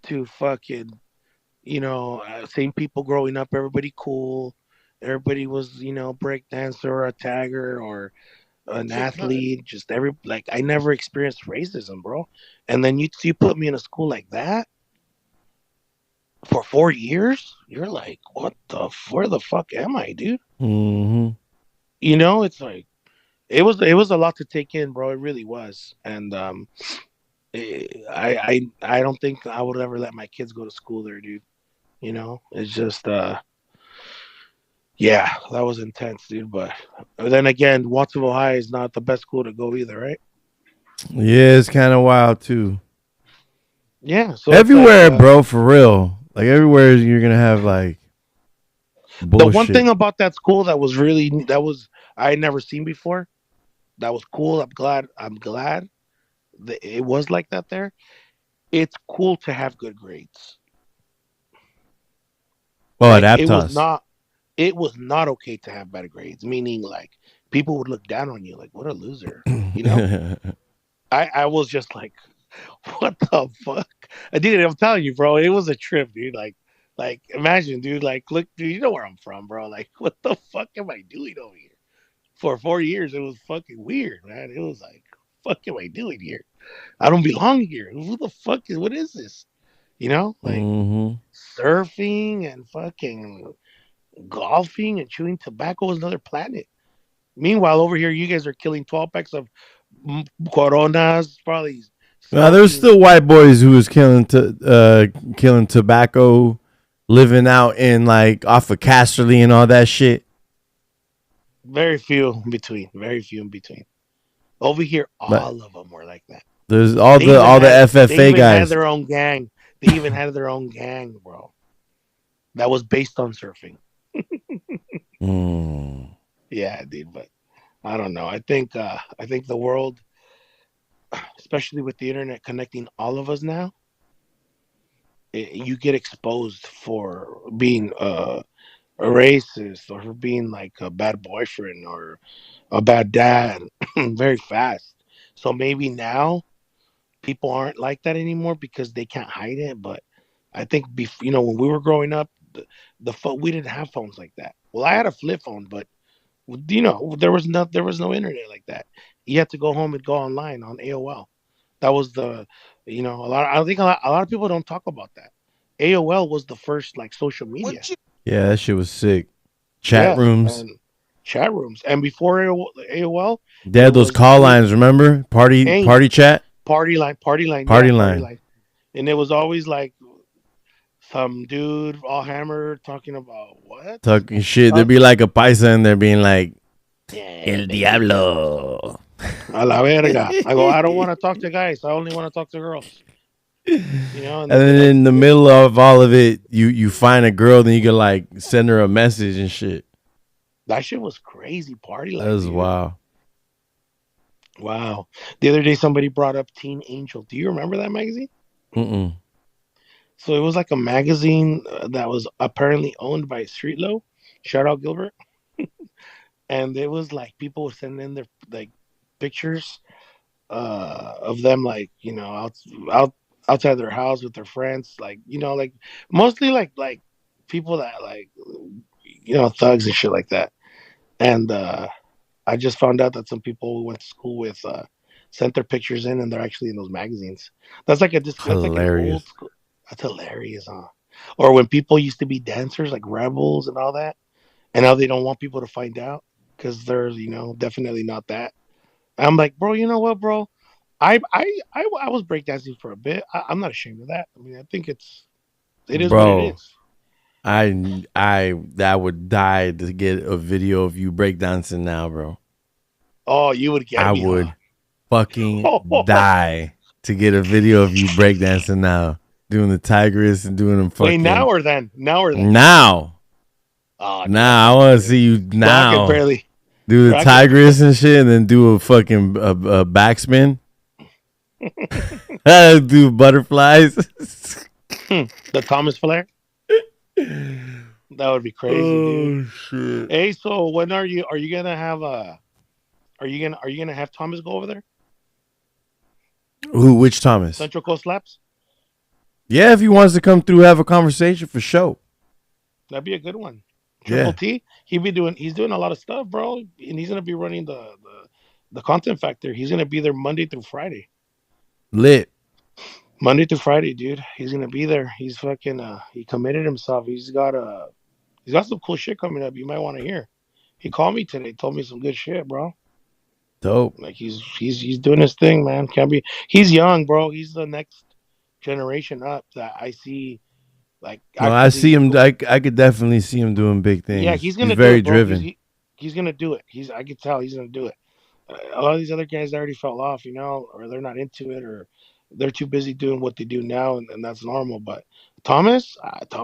to fucking, same people growing up. Everybody cool. Everybody was, break dancer or a tagger or an athlete. Just like I never experienced racism, bro. And then you put me in a school like that for 4 years. You're like, where the fuck am I, dude? Mm-hmm. It's like it was a lot to take in, bro. It really was, and I don't think I would ever let my kids go to school there, dude. It's just yeah, that was intense, dude. But then again, Watsonville High is not the best school to go either, right? Yeah, it's kind of wild too. Yeah, so it's like Everywhere, bro, for real. Like everywhere, you're gonna have like The one bullshit. thing about that school that was I had never seen before. That was cool. I'm glad that it was like that there. It's cool to have good grades. Well, at Like Aptos. it was not okay to have bad grades. Meaning like people would look down on you like what a loser. You know? I was just like, what the fuck? Dude, I'm telling you, bro, it was a trip, dude. Like imagine, dude, like look, dude, you know where I'm from, bro. Like, what the fuck am I doing over here? For 4 years, it was fucking weird, man. It was like, fuck am I doing here? I don't belong here. Who the fuck is what is this? You know? Like hmm surfing and fucking golfing and chewing tobacco is another planet. Meanwhile, over here, you guys are killing 12 packs of Coronas, probably Now there's smoking still white boys who was killing tobacco, living out in like off of Casterly and all that shit. very few in between. Very few in between. Over here, But all of them were like that. there's They even all the had they FFA even had guys. their own gang. They even had their own gang, bro. That was based on surfing. Mm. Yeah, dude. But I don't know. I think the world, especially with the internet connecting all of us now, you get exposed for being a racist or for being like a bad boyfriend or a bad dad very fast. So maybe now people aren't like that anymore because they can't hide it. But I think when we were growing up, the phone we didn't have phones like that. Well, I had a flip phone, but there was no internet like that. You had to go home and go online on AOL. That was a lot. I think a lot of people don't talk about that. AOL was the first like social media. Yeah, that shit was sick. Chat Yeah, rooms. and chat rooms. And before AOL, They it had those was call lines. Remember AIM, party chat, party line, yeah, party party line, line. And it was always like some dude all hammered talking about what? talking shit. Uh, There'd be like a paisa in there being like yeah, El baby. Diablo. A la verga. I go, I don't want to talk to guys. I only want to talk to girls. And And they'd be then like, in the middle of all of it, you find a girl, then you can like send her a message and shit. that shit was crazy party That line, was dude. wild. Wow. The other day, somebody brought up Teen Angel. Do you remember that magazine? Mm-mm. So it was like a magazine that was apparently owned by Street Low. Shout out Gilbert. And it was like people would send in their like pictures of them like out outside their house with their friends, like like mostly like people that like thugs and shit like that. And I just found out that some people we went to school with sent their pictures in, and they're actually in those magazines. That's like an old Hilarious, school. That's hilarious, huh? Or when people used to be dancers like rebels and all that, and now they don't want people to find out because they're definitely not that. I'm like, bro, you know what, bro? I was breakdancing for a bit. I'm not ashamed of that. I mean, I think it is what it bro. is. I would die to get a video of you breakdancing now, bro. Oh, you would get I me, huh? would fucking die to get a video of you breakdancing now, doing the tigress and doing them Wait, now fucking or then? Now or then? now. Oh, dude, I Now I can't want do to it. see you Bro, I can now barely. do the Bro, I can. tigress and shit, and then do a fucking a backspin. Do butterflies. The Thomas Flair. That would be crazy, dude. Oh shit! Hey, so when are you gonna have are you gonna have Thomas go over there? Who? Which Thomas? Central Coast Labs? Yeah, if he wants to come through, have a conversation for sure. That'd be a good one. Triple Yeah, T. He's doing a lot of stuff, bro. And he's gonna be running the content factor. He's gonna be there Monday through Friday. lit. Monday through Friday, dude. He's gonna be there. He's fucking he committed himself. He's got some cool shit coming up. You might want to hear. He called me today, told me some good shit, bro. Dope. Like he's doing his thing, man. Can't be. He's young, bro. He's the next generation up that I see. Like No, I see actually, him. I could definitely see him doing big yeah, things. he's He's gonna do very it, bro. driven. He's gonna do it. I can tell he's gonna do it. A lot of these other guys already fell off, or they're not into it, or They're too busy doing what they do now, and that's normal. But Thomas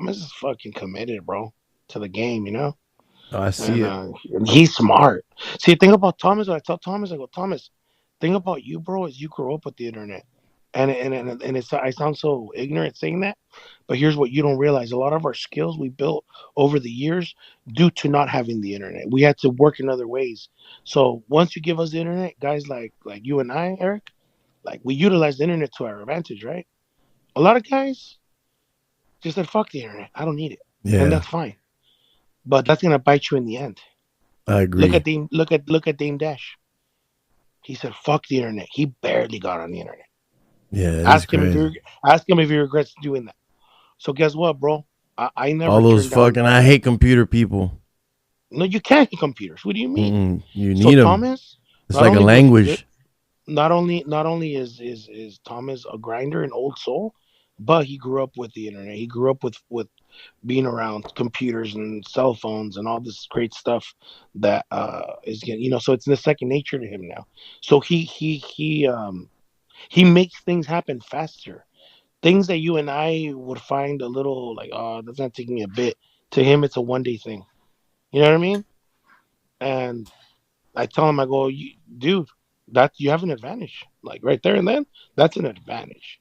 is fucking committed, bro, to the game, you know. Oh, I see And it. he's smart. See, the thing about Thomas, when I tell Thomas, I go, Thomas, thing about you, bro, is you grew up with the internet. And it's I sound so ignorant saying that, but here's what you don't realize: a lot of our skills we built over the years due to not having the internet. We had to work in other ways. So once you give us the internet, guys like you and I, Eric, like we utilize the internet to our advantage, right? A lot of guys just said, "Fuck the internet, I don't need it," and Yeah, that's fine. But that's gonna bite you in the end. I agree. Look at Dame Dash. He said, "Fuck the internet." He barely got on the internet. Yeah, he's Ask him if crazy. he ask him if he regrets doing that. So guess what, bro? I All never those turned down. fucking, I hate computer people. No, you can't get computers. What do you mean? You So need them. Thomas, It's not like a only was good, language. not only is Thomas a grinder, an old soul, but he grew up with the internet. He grew up with being around computers and cell phones and all this great stuff that is getting, so it's the second nature to him now. So he makes things happen faster. Things that you and I would find a little like, oh, that's not taking me a bit. To him, it's a 1 day thing. You know what I mean? And I tell him, I go, dude, that you have an advantage. Like right there and then, that's an advantage.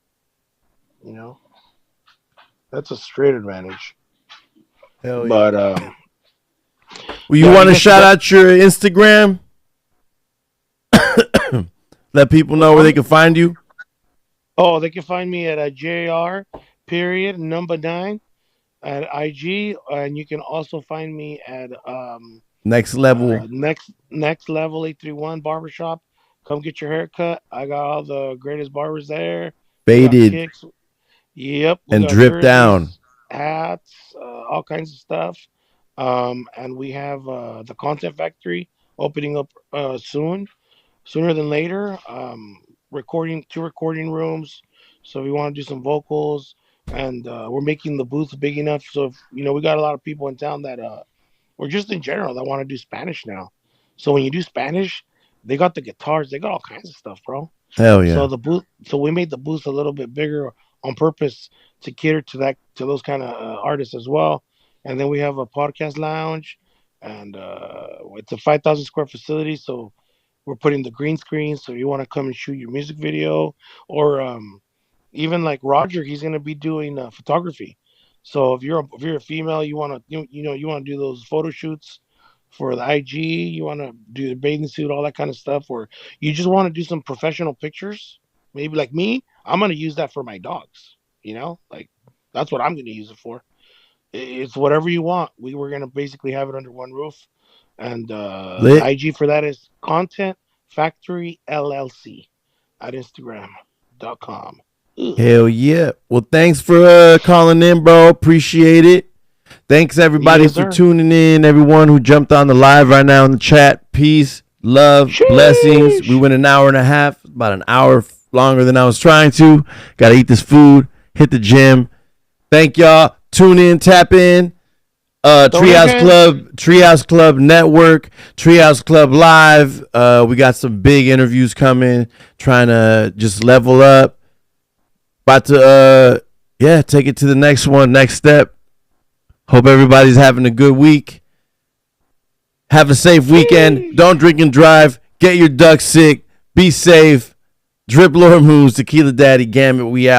You know, that's a straight advantage. Hell yeah. But Well, you yeah, want you to guys should shout out your Instagram? Let people what's know where they on? can find you. Oh, they can find me at a JR period number 9 at IG, and you can also find me at Next level. next level 831 barbershop. Come get your haircut. I got all the greatest barbers there. We got Faded kicks. Yep, we and got drip down. jerseys, hats, all kinds of stuff. And we have the Content Factory opening up sooner than later. Recording 2 recording rooms. So we want to do some vocals, and we're making the booth big enough. So if, we got a lot of people in town that or just in general that want to do Spanish now. So when you do Spanish, they got the guitars, they got all kinds of stuff, bro. Hell So yeah. we made the booth a little bit bigger on purpose to cater to those kind of artists as well. And then we have a podcast lounge, and it's a 5,000 square facility. So we're putting the green screen. So you want to come and shoot your music video, or even like Roger, he's gonna be doing photography. So if you're a female, you wanna you wanna do those photo shoots for the IG, you wanna do the bathing suit, all that kind of stuff, or you just want to do some professional pictures. Maybe like me, I'm gonna use that for my dogs. Like that's what I'm gonna use it for. It's whatever you want. We were gonna basically have it under one roof, and the Lit. IG for that is Content Factory LLC at Instagram.com. Ugh. Hell yeah. Well, thanks for calling in, bro. Appreciate it. Thanks everybody Yes, for sir. tuning in. Everyone who jumped on the live right now in the chat. Peace, love, blessings. We Sheesh. went an hour and a half, about an hour longer than I was trying to. Got to eat this food, hit the gym. Thank y'all. Tune in, tap in. Donation. Treehouse Club Network, Treehouse Club Live. We got some big interviews coming, trying to just level up. About to take it to the next one, next step. Hope everybody's having a good week. Have a safe weekend. Sheesh. Don't drink and drive. Get your ducks sick. Be safe. Drip Lord Moves, Tequila Daddy, Gambit. We out.